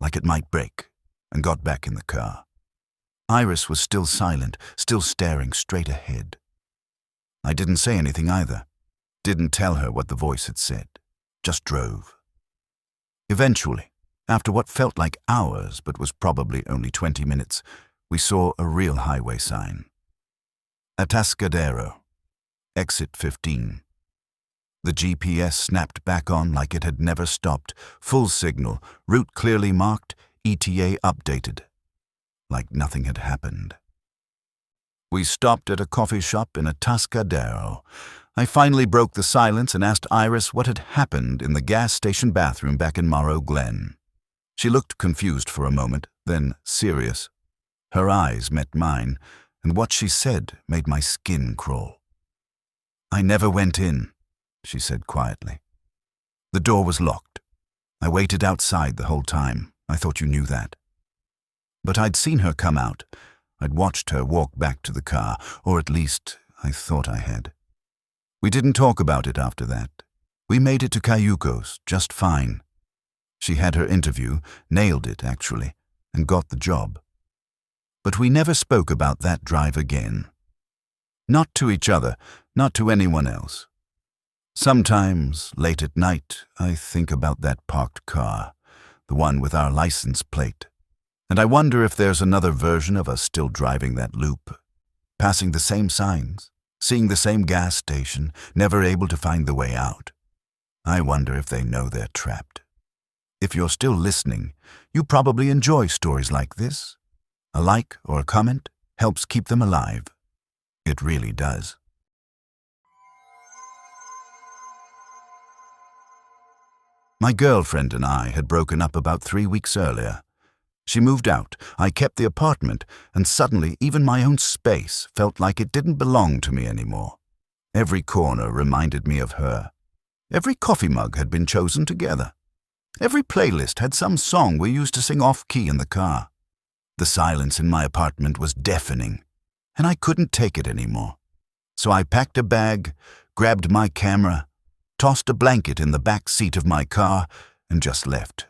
like it might break, and got back in the car. Iris was still silent, still staring straight ahead. I didn't say anything either. Didn't tell her what the voice had said. Just drove. Eventually, after what felt like hours but was probably only 20 minutes, we saw a real highway sign. Atascadero, exit 15. The GPS snapped back on like it had never stopped. Full signal, route clearly marked, ETA updated. Like nothing had happened. We stopped at a coffee shop in Atascadero. I finally broke the silence and asked Iris what had happened in the gas station bathroom back in Morrow Glen. She looked confused for a moment, then serious. Her eyes met mine, and what she said made my skin crawl. "I never went in," she said quietly. "The door was locked. I waited outside the whole time. I thought you knew that." But I'd seen her come out. I'd watched her walk back to the car, or at least I thought I had. We didn't talk about it after that. We made it to Cayucos just fine. She had her interview, nailed it actually, and got the job. But we never spoke about that drive again. Not to each other, not to anyone else. Sometimes, late at night, I think about that parked car, the one with our license plate, and I wonder if there's another version of us still driving that loop, passing the same signs, seeing the same gas station, never able to find the way out. I wonder if they know they're trapped. If you're still listening, you probably enjoy stories like this. A like or a comment helps keep them alive. It really does. My girlfriend and I had broken up about 3 weeks earlier. She moved out, I kept the apartment, and suddenly even my own space felt like it didn't belong to me anymore. Every corner reminded me of her. Every coffee mug had been chosen together. Every playlist had some song we used to sing off-key in the car. The silence in my apartment was deafening, and I couldn't take it anymore. So I packed a bag, grabbed my camera, tossed a blanket in the back seat of my car, and just left.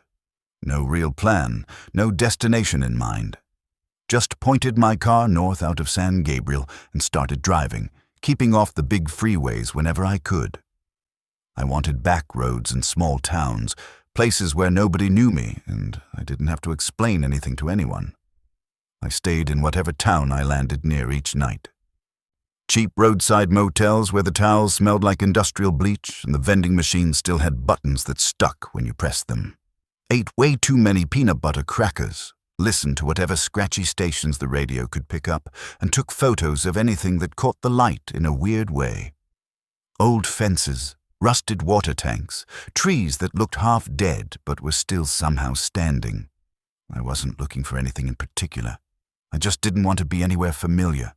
No real plan, no destination in mind. Just pointed my car north out of San Gabriel and started driving, keeping off the big freeways whenever I could. I wanted back roads and small towns, places where nobody knew me, and I didn't have to explain anything to anyone. I stayed in whatever town I landed near each night. Cheap roadside motels where the towels smelled like industrial bleach and the vending machines still had buttons that stuck when you pressed them. Ate way too many peanut butter crackers, listened to whatever scratchy stations the radio could pick up, and took photos of anything that caught the light in a weird way. Old fences, rusted water tanks, trees that looked half dead but were still somehow standing. I wasn't looking for anything in particular. I just didn't want to be anywhere familiar.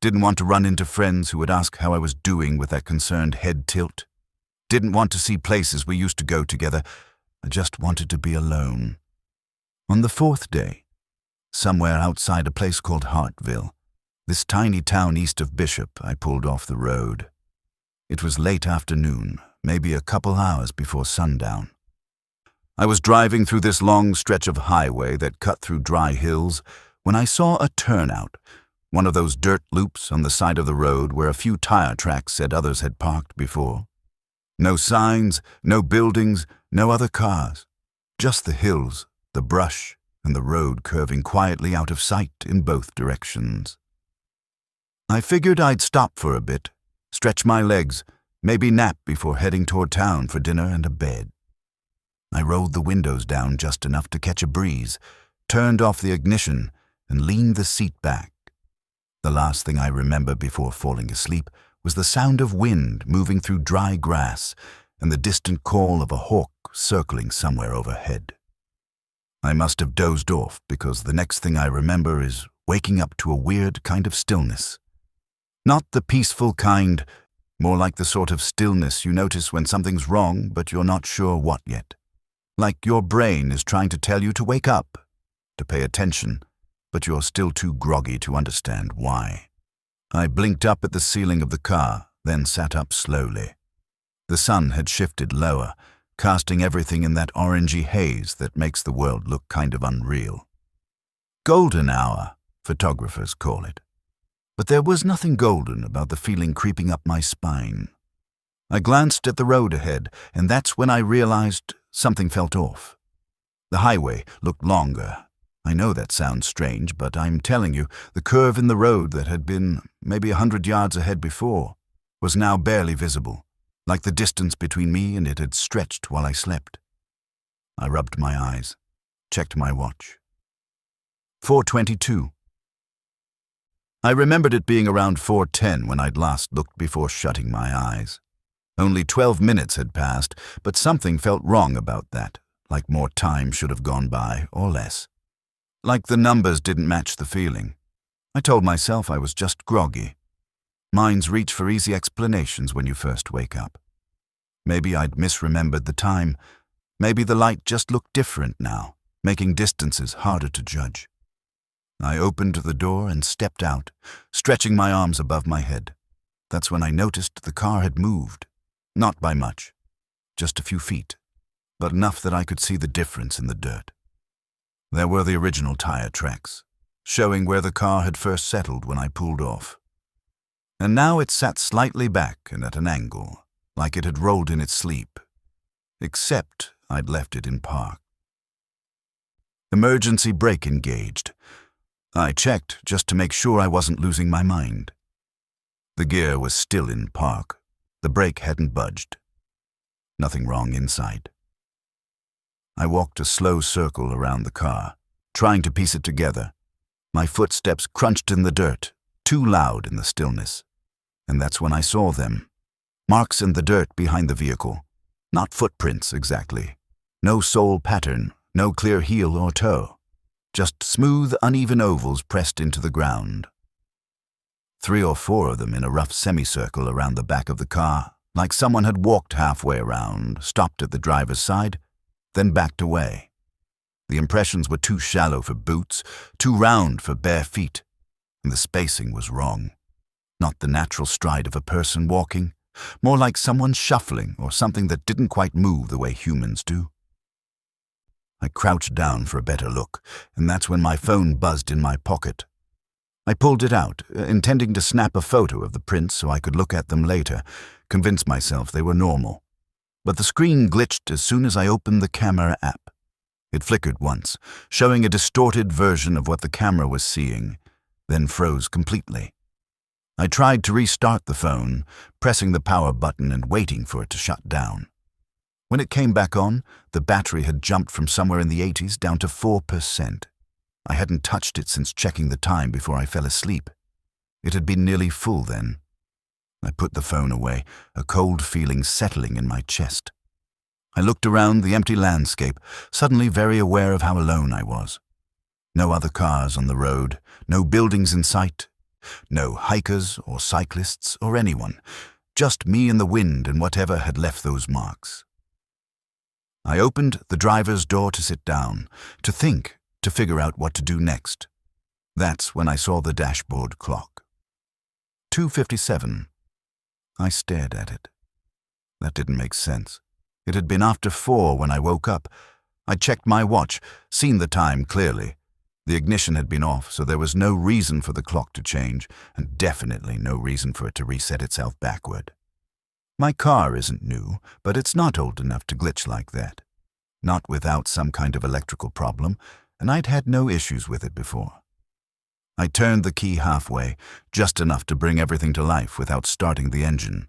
Didn't want to run into friends who would ask how I was doing with that concerned head tilt. Didn't want to see places we used to go together. I just wanted to be alone. On the fourth day, somewhere outside a place called Hartville, this tiny town east of Bishop, I pulled off the road. It was late afternoon, maybe a couple hours before sundown. I was driving through this long stretch of highway that cut through dry hills when I saw a turnout, one of those dirt loops on the side of the road where a few tire tracks said others had parked before. No signs, no buildings, no other cars. Just the hills, the brush, and the road curving quietly out of sight in both directions. I figured I'd stop for a bit, stretch my legs, maybe nap before heading toward town for dinner and a bed. I rolled the windows down just enough to catch a breeze, turned off the ignition, and leaned the seat back. The last thing I remember before falling asleep was the sound of wind moving through dry grass and the distant call of a hawk circling somewhere overhead. I must have dozed off because the next thing I remember is waking up to a weird kind of stillness. Not the peaceful kind, more like the sort of stillness you notice when something's wrong but you're not sure what yet. Like your brain is trying to tell you to wake up, to pay attention, but you're still too groggy to understand why. I blinked up at the ceiling of the car, then sat up slowly. The sun had shifted lower, casting everything in that orangey haze that makes the world look kind of unreal. Golden hour, photographers call it. But there was nothing golden about the feeling creeping up my spine. I glanced at the road ahead, and that's when I realized something felt off. The highway looked longer. I know that sounds strange, but I'm telling you, the curve in the road that had been maybe 100 yards ahead before was now barely visible, like the distance between me and it had stretched while I slept. I rubbed my eyes, checked my watch. 4:22. I remembered it being around 4:10 when I'd last looked before shutting my eyes. Only 12 minutes had passed, but something felt wrong about that, like more time should have gone by, or less. Like the numbers didn't match the feeling. I told myself I was just groggy. Minds reach for easy explanations when you first wake up. Maybe I'd misremembered the time. Maybe the light just looked different now, making distances harder to judge. I opened the door and stepped out, stretching my arms above my head. That's when I noticed the car had moved. Not by much, just a few feet, but enough that I could see the difference in the dirt. There were the original tire tracks, showing where the car had first settled when I pulled off. And now it sat slightly back and at an angle, like it had rolled in its sleep, except I'd left it in park. Emergency brake engaged. I checked just to make sure I wasn't losing my mind. The gear was still in park. The brake hadn't budged. Nothing wrong inside. I walked a slow circle around the car, trying to piece it together. My footsteps crunched in the dirt, too loud in the stillness. And that's when I saw them. Marks in the dirt behind the vehicle. Not footprints exactly. No sole pattern, no clear heel or toe. Just smooth, uneven ovals pressed into the ground. 3 or 4 of them in a rough semicircle around the back of the car, like someone had walked halfway around, stopped at the driver's side, then backed away. The impressions were too shallow for boots, too round for bare feet, and the spacing was wrong. Not the natural stride of a person walking, more like someone shuffling or something that didn't quite move the way humans do. I crouched down for a better look, and that's when my phone buzzed in my pocket. I pulled it out, intending to snap a photo of the prints so I could look at them later, convince myself they were normal. but the screen glitched as soon as I opened the camera app. It flickered once, showing a distorted version of what the camera was seeing, then froze completely. I tried to restart the phone, pressing the power button and waiting for it to shut down. When it came back on, the battery had jumped from somewhere in the 80s down to 4%. I hadn't touched it since checking the time before I fell asleep. It had been nearly full then. I put the phone away, a cold feeling settling in my chest. I looked around the empty landscape, suddenly very aware of how alone I was. No other cars on the road, no buildings in sight, no hikers or cyclists or anyone, just me and the wind and whatever had left those marks. I opened the driver's door to sit down, to think, to figure out what to do next. That's when I saw the dashboard clock. 2:57. I stared at it. That didn't make sense. It had been after 4 when I woke up. I checked my watch, seen the time clearly. The ignition had been off, so there was no reason for the clock to change, and definitely no reason for it to reset itself backward. My car isn't new, but it's not old enough to glitch like that. Not without some kind of electrical problem, and I'd had no issues with it before. I turned the key halfway, just enough to bring everything to life without starting the engine.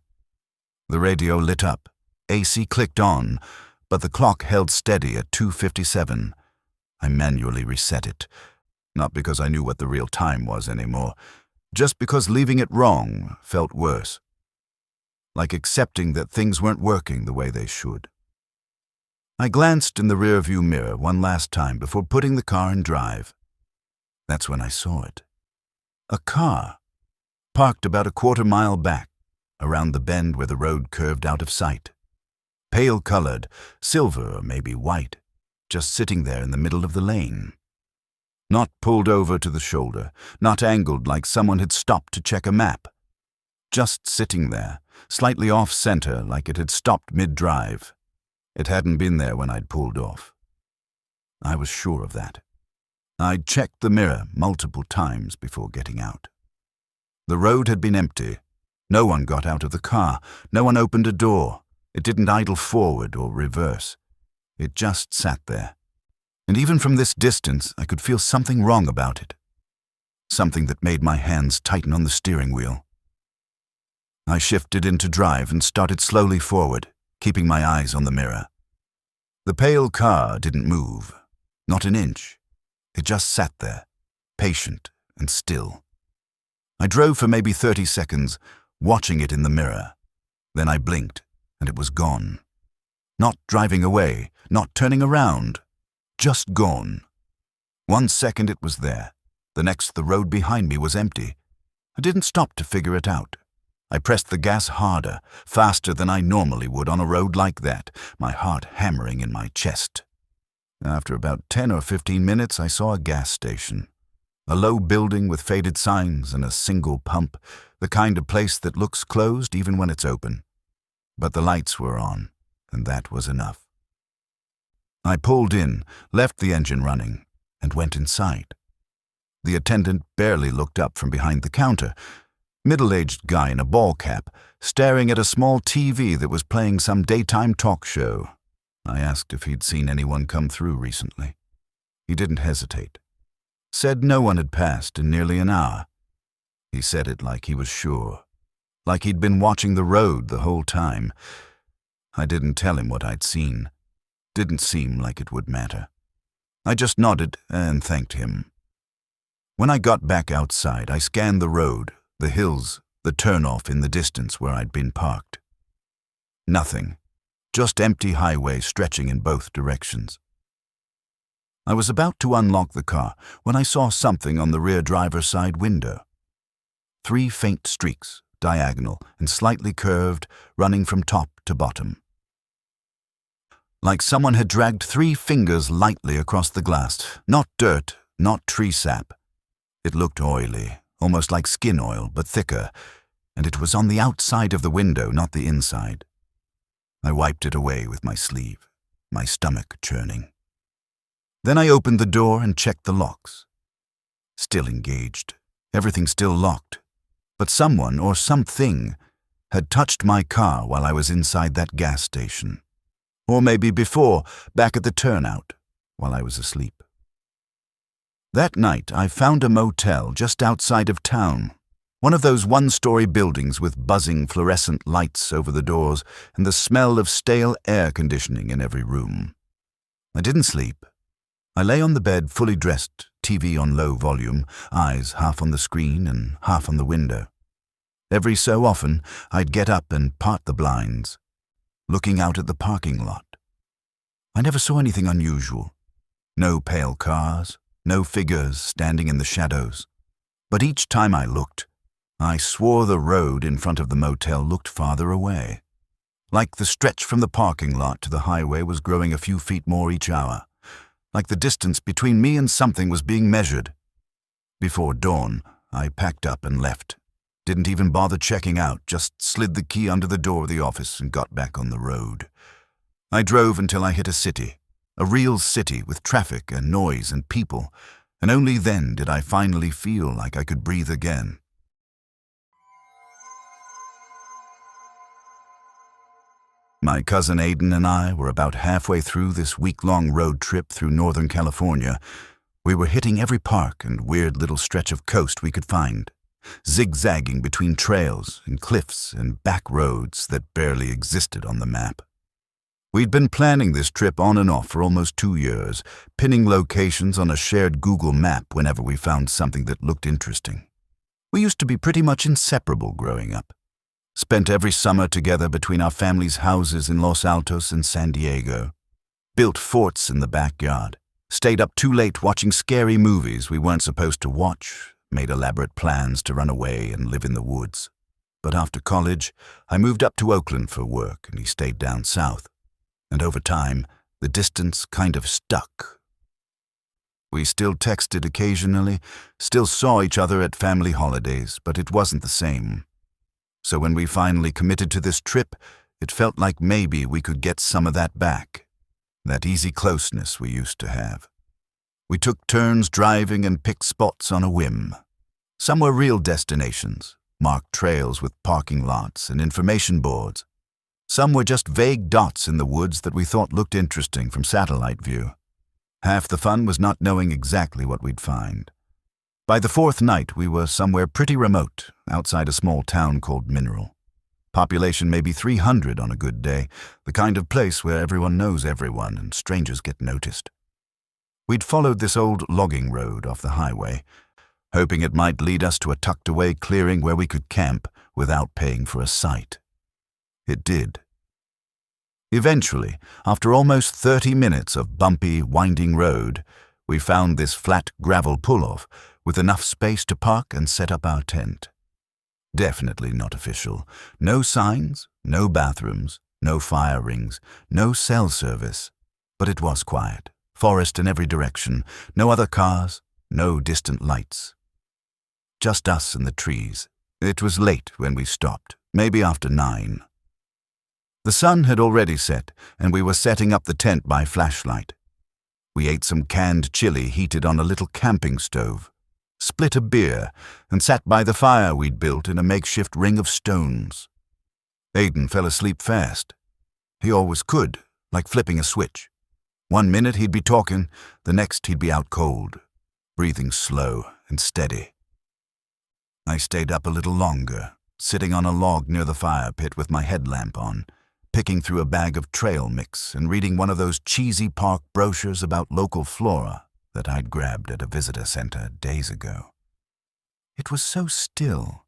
The radio lit up, AC clicked on, but the clock held steady at 2:57. I manually reset it, not because I knew what the real time was anymore, just because leaving it wrong felt worse. Like accepting that things weren't working the way they should. I glanced in the rearview mirror one last time before putting the car in drive. That's when I saw it. A car, parked about a quarter-mile back, around the bend where the road curved out of sight. Pale-colored, silver or maybe white, just sitting there in the middle of the lane. Not pulled over to the shoulder, not angled like someone had stopped to check a map. Just sitting there, slightly off-center like it had stopped mid-drive. It hadn't been there when I'd pulled off. I was sure of that. I'd checked the mirror multiple times before getting out. The road had been empty. No one got out of the car. No one opened a door. It didn't idle forward or reverse. It just sat there. And even from this distance, I could feel something wrong about it. Something that made my hands tighten on the steering wheel. I shifted into drive and started slowly forward, keeping my eyes on the mirror. The pale car didn't move, not an inch. It just sat there, patient and still. I drove for maybe 30 seconds, watching it in the mirror. Then I blinked, and it was gone. Not driving away, not turning around, just gone. 1 second it was there. The next, the road behind me was empty. I didn't stop to figure it out. I pressed the gas harder, faster than I normally would on a road like that, my heart hammering in my chest. After about 10 or 15 minutes, I saw a gas station. A low building with faded signs and a single pump, the kind of place that looks closed even when it's open. But the lights were on, and that was enough. I pulled in, left the engine running, and went inside. The attendant barely looked up from behind the counter. Middle-aged guy in a ball cap, staring at a small TV that was playing some daytime talk show. I asked if he'd seen anyone come through recently. He didn't hesitate. Said no one had passed in nearly an hour. He said it like he was sure, like he'd been watching the road the whole time. I didn't tell him what I'd seen. Didn't seem like it would matter. I just nodded and thanked him. When I got back outside, I scanned the road, the hills, the turnoff in the distance where I'd been parked. Nothing. Just empty highway stretching in both directions. I was about to unlock the car when I saw something on the rear driver's side window. 3 faint streaks, diagonal and slightly curved, running from top to bottom. Like someone had dragged 3 fingers lightly across the glass, not dirt, not tree sap. It looked oily, almost like skin oil, but thicker, and it was on the outside of the window, not the inside. I wiped it away with my sleeve, my stomach churning. Then I opened the door and checked the locks. Still engaged, everything still locked, but someone or something had touched my car while I was inside that gas station. Or maybe before, back at the turnout, while I was asleep. That night, I found a motel just outside of town. One of those one-story buildings with buzzing fluorescent lights over the doors and the smell of stale air conditioning in every room. I didn't sleep. I lay on the bed fully dressed, TV on low volume, eyes half on the screen and half on the window. Every so often, I'd get up and part the blinds, looking out at the parking lot. I never saw anything unusual. No pale cars, no figures standing in the shadows. But each time I looked, I swore the road in front of the motel looked farther away. Like the stretch from the parking lot to the highway was growing a few feet more each hour. Like the distance between me and something was being measured. Before dawn, I packed up and left. Didn't even bother checking out, just slid the key under the door of the office and got back on the road. I drove until I hit a city, a real city with traffic and noise and people, and only then did I finally feel like I could breathe again. My cousin Aidan and I were about halfway through this week-long road trip through Northern California. We were hitting every park and weird little stretch of coast we could find, zigzagging between trails and cliffs and back roads that barely existed on the map. We'd been planning this trip on and off for almost 2 years, pinning locations on a shared Google map whenever we found something that looked interesting. We used to be pretty much inseparable growing up. Spent every summer together between our families' houses in Los Altos and San Diego. Built forts in the backyard. Stayed up too late watching scary movies we weren't supposed to watch. Made elaborate plans to run away and live in the woods. But after college, I moved up to Oakland for work and he stayed down south. And over time, the distance kind of stuck. We still texted occasionally, still saw each other at family holidays, but it wasn't the same. So when we finally committed to this trip, it felt like maybe we could get some of that back, that easy closeness we used to have. We took turns driving and picked spots on a whim. Some were real destinations, marked trails with parking lots and information boards. Some were just vague dots in the woods that we thought looked interesting from satellite view. Half the fun was not knowing exactly what we'd find. By the fourth night, we were somewhere pretty remote, outside a small town called Mineral. Population maybe 300 on a good day, the kind of place where everyone knows everyone and strangers get noticed. We'd followed this old logging road off the highway, hoping it might lead us to a tucked-away clearing where we could camp without paying for a site. It did. Eventually, after almost 30 minutes of bumpy, winding road, we found this flat gravel pull-off with enough space to park and set up our tent. Definitely not official. No signs, no bathrooms, no fire rings, no cell service. But it was quiet. Forest in every direction. No other cars, no distant lights. Just us and the trees. It was late when we stopped, maybe after 9. The sun had already set, and we were setting up the tent by flashlight. We ate some canned chili heated on a little camping stove, split a beer, and sat by the fire we'd built in a makeshift ring of stones. Aidan fell asleep fast. He always could, like flipping a switch. 1 minute he'd be talking, the next he'd be out cold, breathing slow and steady. I stayed up a little longer, sitting on a log near the fire pit with my headlamp on, picking through a bag of trail mix and reading one of those cheesy park brochures about local flora that I'd grabbed at a visitor center days ago. It was so still.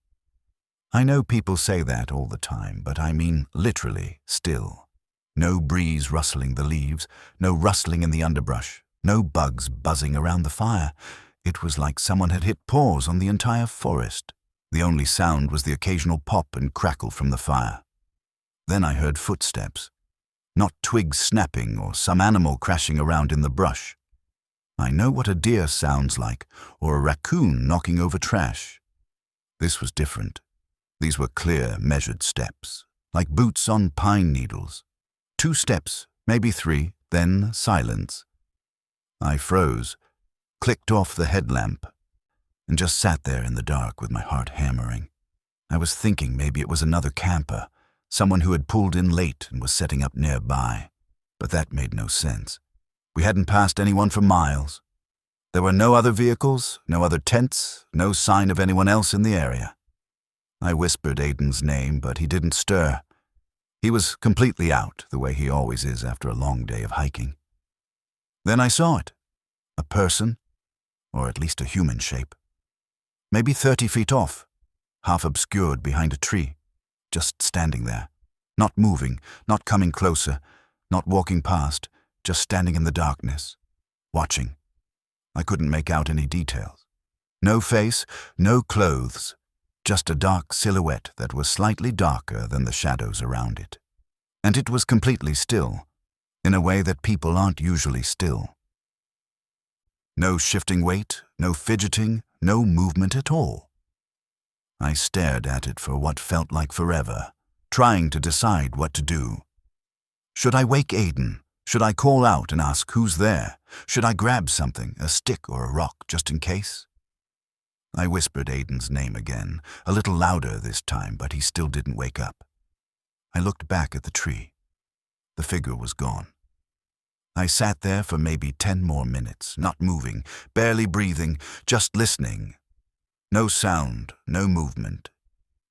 I know people say that all the time, but I mean literally still. No breeze rustling the leaves, no rustling in the underbrush, no bugs buzzing around the fire. It was like someone had hit pause on the entire forest. The only sound was the occasional pop and crackle from the fire. Then I heard footsteps. Not twigs snapping or some animal crashing around in the brush. I know what a deer sounds like, or a raccoon knocking over trash. This was different. These were clear, measured steps, like boots on pine needles. 2 steps, maybe 3, then silence. I froze, clicked off the headlamp, and just sat there in the dark with my heart hammering. I was thinking maybe it was another camper, someone who had pulled in late and was setting up nearby. But that made no sense. We hadn't passed anyone for miles. There were no other vehicles, no other tents, no sign of anyone else in the area. I whispered Aiden's name, but he didn't stir. He was completely out, the way he always is after a long day of hiking. Then I saw it. A person, or at least a human shape. Maybe 30 feet off, half obscured behind a tree, just standing there, not moving, not coming closer, not walking past, just standing in the darkness, watching. I couldn't make out any details. No face, no clothes, just a dark silhouette that was slightly darker than the shadows around it. And it was completely still, in a way that people aren't usually still. No shifting weight, no fidgeting, no movement at all. I stared at it for what felt like forever, trying to decide what to do. Should I wake Aiden? Should I call out and ask who's there? Should I grab something, a stick or a rock, just in case? I whispered Aiden's name again, a little louder this time, but he still didn't wake up. I looked back at the tree. The figure was gone. I sat there for maybe 10 more minutes, not moving, barely breathing, just listening. No sound, no movement,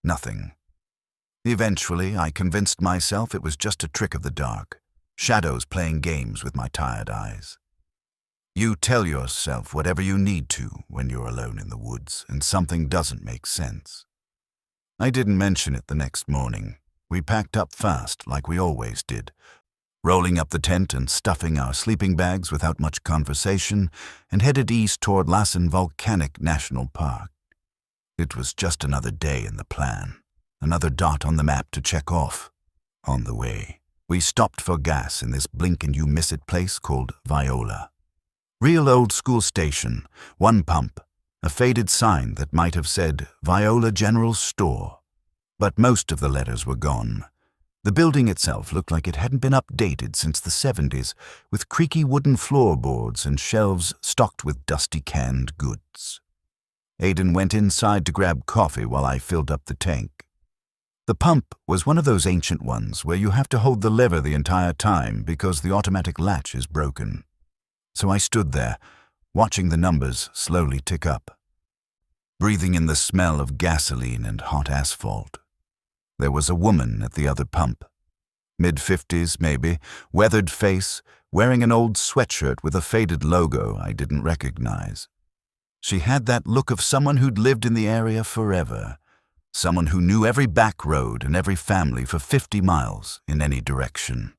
nothing. Eventually, I convinced myself it was just a trick of the dark, shadows playing games with my tired eyes. You tell yourself whatever you need to when you're alone in the woods and something doesn't make sense. I didn't mention it the next morning. We packed up fast, like we always did, rolling up the tent and stuffing our sleeping bags without much conversation, and headed east toward Lassen Volcanic National Park. It was just another day in the plan, another dot on the map to check off. On the way, we stopped for gas in this blink-and-you-miss-it place called Viola. Real old-school station, one pump, a faded sign that might have said Viola General Store. But most of the letters were gone. The building itself looked like it hadn't been updated since the 70s, with creaky wooden floorboards and shelves stocked with dusty canned goods. Aiden went inside to grab coffee while I filled up the tank. The pump was one of those ancient ones where you have to hold the lever the entire time because the automatic latch is broken. So I stood there, watching the numbers slowly tick up, breathing in the smell of gasoline and hot asphalt. There was a woman at the other pump, mid-50s maybe, weathered face, wearing an old sweatshirt with a faded logo I didn't recognize. She had that look of someone who'd lived in the area forever, someone who knew every back road and every family for 50 miles in any direction.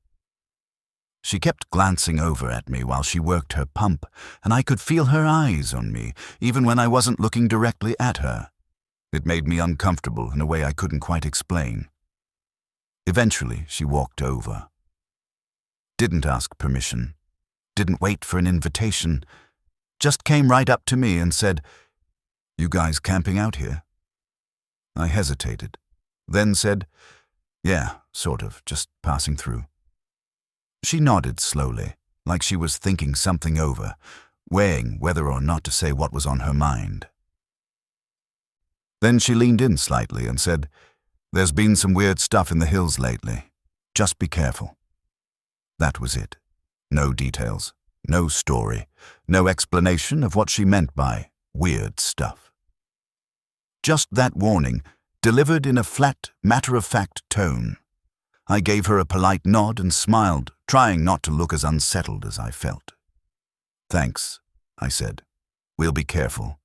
She kept glancing over at me while she worked her pump, and I could feel her eyes on me, even when I wasn't looking directly at her. It made me uncomfortable in a way I couldn't quite explain. Eventually, she walked over. Didn't ask permission, didn't wait for an invitation, just came right up to me and said, "You guys camping out here?" I hesitated, then said, "Yeah, sort of, just passing through." She nodded slowly, like she was thinking something over, weighing whether or not to say what was on her mind. Then she leaned in slightly and said, "There's been some weird stuff in the hills lately. Just be careful." That was it. No details, no story, no explanation of what she meant by weird stuff. Just that warning, delivered in a flat, matter-of-fact tone. I gave her a polite nod and smiled, trying not to look as unsettled as I felt. "Thanks," I said. "We'll be careful."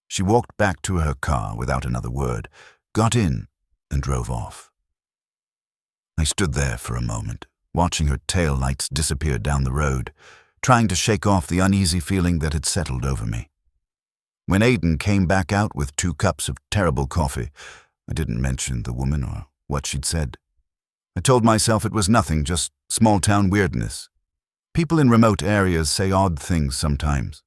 She walked back to her car without another word, got in, and drove off. I stood there for a moment, watching her tail lights disappear down the road, trying to shake off the uneasy feeling that had settled over me. When Aiden came back out with 2 cups of terrible coffee, I didn't mention the woman or what she'd said. I told myself it was nothing, just small-town weirdness. People in remote areas say odd things sometimes.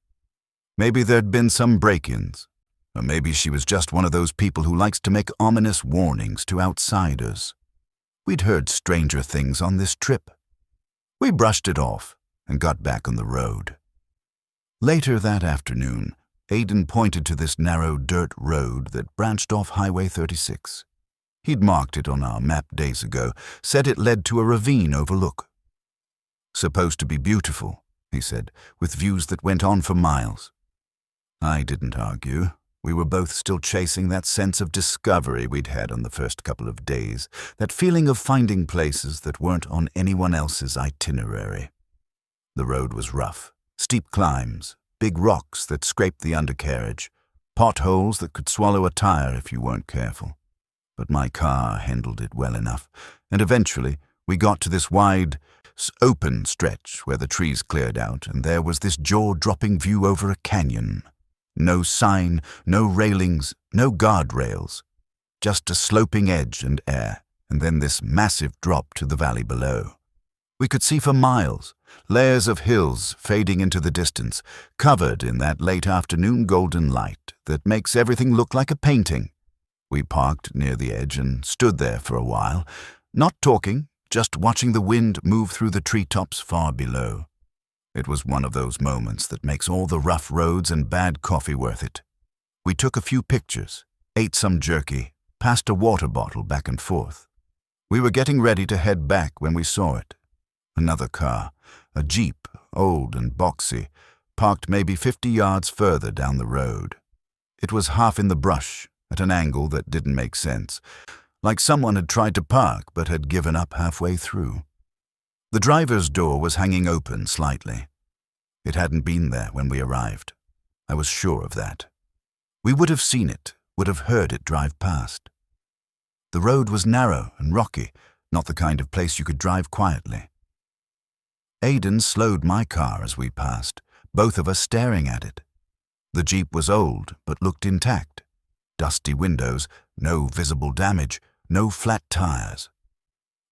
Maybe there'd been some break-ins, or maybe she was just one of those people who likes to make ominous warnings to outsiders. We'd heard stranger things on this trip. We brushed it off and got back on the road. Later that afternoon, Aiden pointed to this narrow dirt road that branched off Highway 36. He'd marked it on our map days ago, said it led to a ravine overlook. Supposed to be beautiful, he said, with views that went on for miles. I didn't argue. We were both still chasing that sense of discovery we'd had on the first couple of days, that feeling of finding places that weren't on anyone else's itinerary. The road was rough, steep climbs, big rocks that scraped the undercarriage, potholes that could swallow a tire if you weren't careful. But my car handled it well enough, and eventually we got to this wide, open stretch where the trees cleared out, and there was this jaw-dropping view over a canyon. No sign, no railings, no guardrails, just a sloping edge and air, and then this massive drop to the valley below. We could see for miles, layers of hills fading into the distance, covered in that late afternoon golden light that makes everything look like a painting. We parked near the edge and stood there for a while, not talking, just watching the wind move through the treetops far below. It was one of those moments that makes all the rough roads and bad coffee worth it. We took a few pictures, ate some jerky, passed a water bottle back and forth. We were getting ready to head back when we saw it. Another car, a Jeep, old and boxy, parked maybe 50 yards further down the road. It was half in the brush, at an angle that didn't make sense, like someone had tried to park but had given up halfway through. The driver's door was hanging open slightly. It hadn't been there when we arrived. I was sure of that. We would have seen it, would have heard it drive past. The road was narrow and rocky, not the kind of place you could drive quietly. Aidan slowed my car as we passed, both of us staring at it. The Jeep was old, but looked intact. Dusty windows, no visible damage, no flat tires.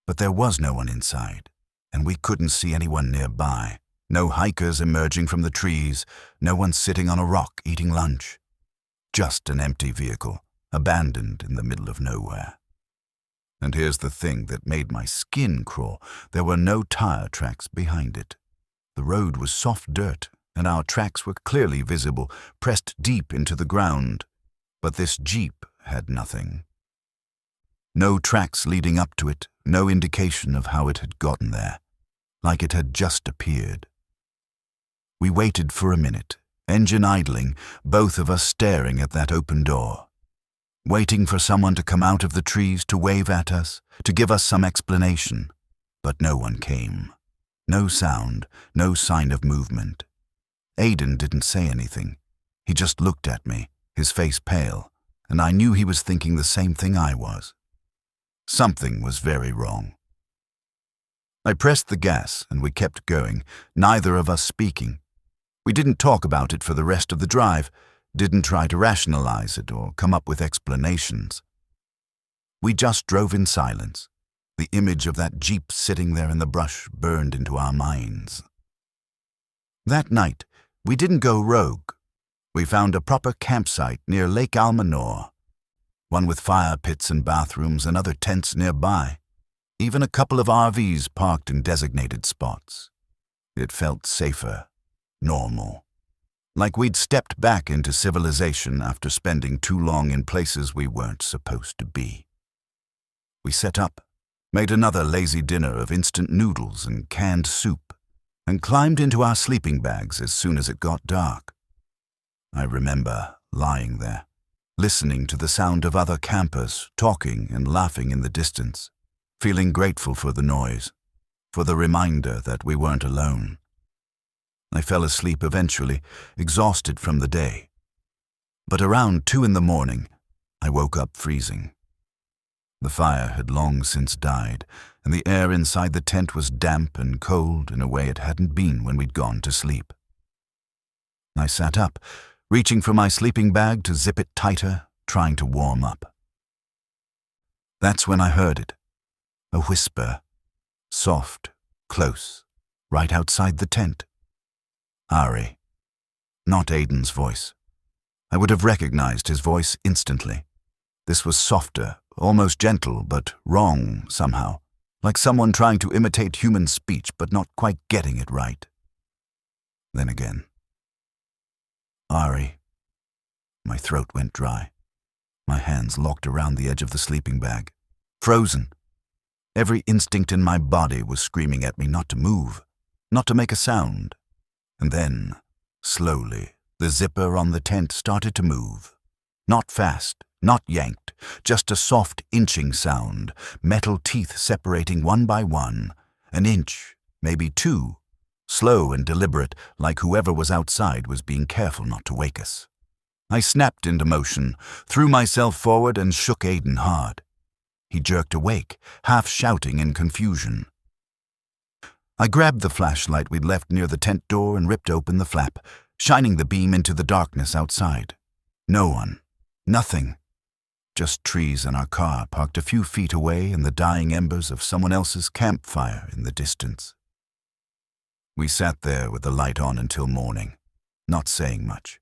But there was no one inside, and we couldn't see anyone nearby. No hikers emerging from the trees, no one sitting on a rock eating lunch. Just an empty vehicle, abandoned in the middle of nowhere. And here's the thing that made my skin crawl. There were no tire tracks behind it. The road was soft dirt, and our tracks were clearly visible, pressed deep into the ground. But this Jeep had nothing. No tracks leading up to it, no indication of how it had gotten there, like it had just appeared. We waited for a minute, engine idling, both of us staring at that open door, waiting for someone to come out of the trees to wave at us, to give us some explanation. But no one came. No sound, no sign of movement. Aidan didn't say anything. He just looked at me, his face pale, and I knew he was thinking the same thing I was. Something was very wrong. I pressed the gas and we kept going, neither of us speaking. We didn't talk about it for the rest of the drive, didn't try to rationalize it or come up with explanations. We just drove in silence. The image of that Jeep sitting there in the brush burned into our minds. That night, we didn't go rogue. We found a proper campsite near Lake Almanor, one with fire pits and bathrooms and other tents nearby, even a couple of RVs parked in designated spots. It felt safer, normal, like we'd stepped back into civilization after spending too long in places we weren't supposed to be. We set up, made another lazy dinner of instant noodles and canned soup, and climbed into our sleeping bags as soon as it got dark. I remember lying there, listening to the sound of other campers talking and laughing in the distance, feeling grateful for the noise, for the reminder that we weren't alone. I fell asleep eventually, exhausted from the day. But around 2 a.m, I woke up freezing. The fire had long since died, and the air inside the tent was damp and cold in a way it hadn't been when we'd gone to sleep. I sat up, reaching for my sleeping bag to zip it tighter, trying to warm up. That's when I heard it. A whisper, soft, close, right outside the tent. Ari. Not Aidan's voice. I would have recognized his voice instantly. This was softer, almost gentle, but wrong somehow, like someone trying to imitate human speech but not quite getting it right. Then again. Ari. My throat went dry. My hands locked around the edge of the sleeping bag. Frozen. Every instinct in my body was screaming at me not to move. not to make a sound. And then, slowly, the zipper on the tent started to move. Not fast, not yanked, just a soft inching sound, metal teeth separating one by one, an inch, maybe two, slow and deliberate, like whoever was outside was being careful not to wake us. I snapped into motion, threw myself forward and shook Aiden hard. He jerked awake, half shouting in confusion. I grabbed the flashlight we'd left near the tent door and ripped open the flap, shining the beam into the darkness outside. No one. Nothing. Just trees and our car parked a few feet away and the dying embers of someone else's campfire in the distance. We sat there with the light on until morning, not saying much.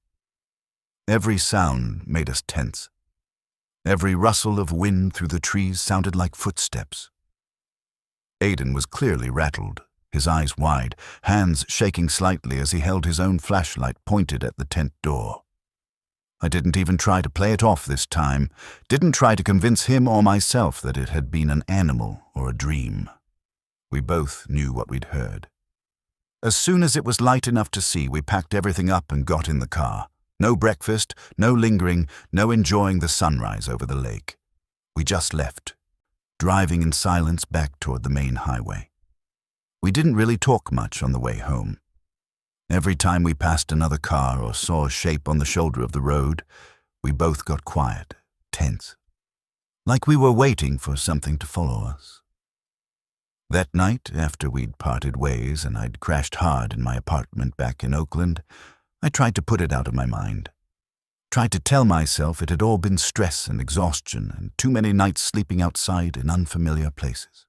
Every sound made us tense. Every rustle of wind through the trees sounded like footsteps. Aiden was clearly rattled, his eyes wide, hands shaking slightly as he held his own flashlight pointed at the tent door. I didn't even try to play it off this time, didn't try to convince him or myself that it had been an animal or a dream. We both knew what we'd heard. As soon as it was light enough to see, we packed everything up and got in the car. No breakfast, no lingering, no enjoying the sunrise over the lake. We just left, driving in silence back toward the main highway. We didn't really talk much on the way home. Every time we passed another car or saw a shape on the shoulder of the road, we both got quiet, tense, like we were waiting for something to follow us. That night, after we'd parted ways and I'd crashed hard in my apartment back in Oakland, I tried to put it out of my mind. Tried to tell myself it had all been stress and exhaustion and too many nights sleeping outside in unfamiliar places.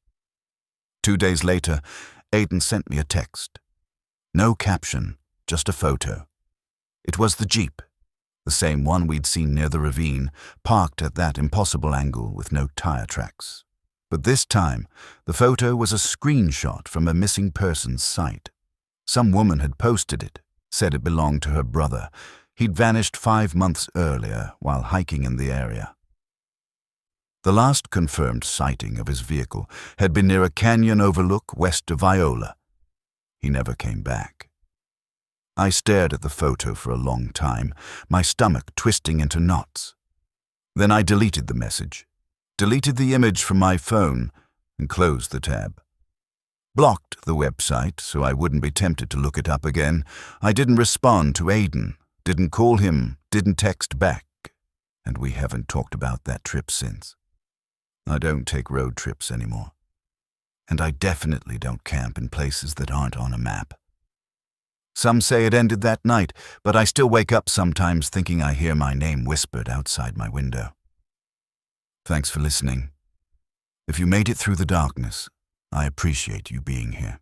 2 days later, Aiden sent me a text. No caption, just a photo. It was the Jeep, the same one we'd seen near the ravine, parked at that impossible angle with no tire tracks. But this time, the photo was a screenshot from a missing person's site. Some woman had posted it, said it belonged to her brother. He'd vanished 5 months earlier while hiking in the area. The last confirmed sighting of his vehicle had been near a canyon overlook west of Viola. He never came back. I stared at the photo for a long time, my stomach twisting into knots. Then I deleted the message, deleted the image from my phone, and closed the tab. Blocked the website so I wouldn't be tempted to look it up again. I didn't respond to Aiden, didn't call him, didn't text back, and we haven't talked about that trip since. I don't take road trips anymore. And I definitely don't camp in places that aren't on a map. Some say it ended that night, but I still wake up sometimes thinking I hear my name whispered outside my window. Thanks for listening. If you made it through the darkness, I appreciate you being here.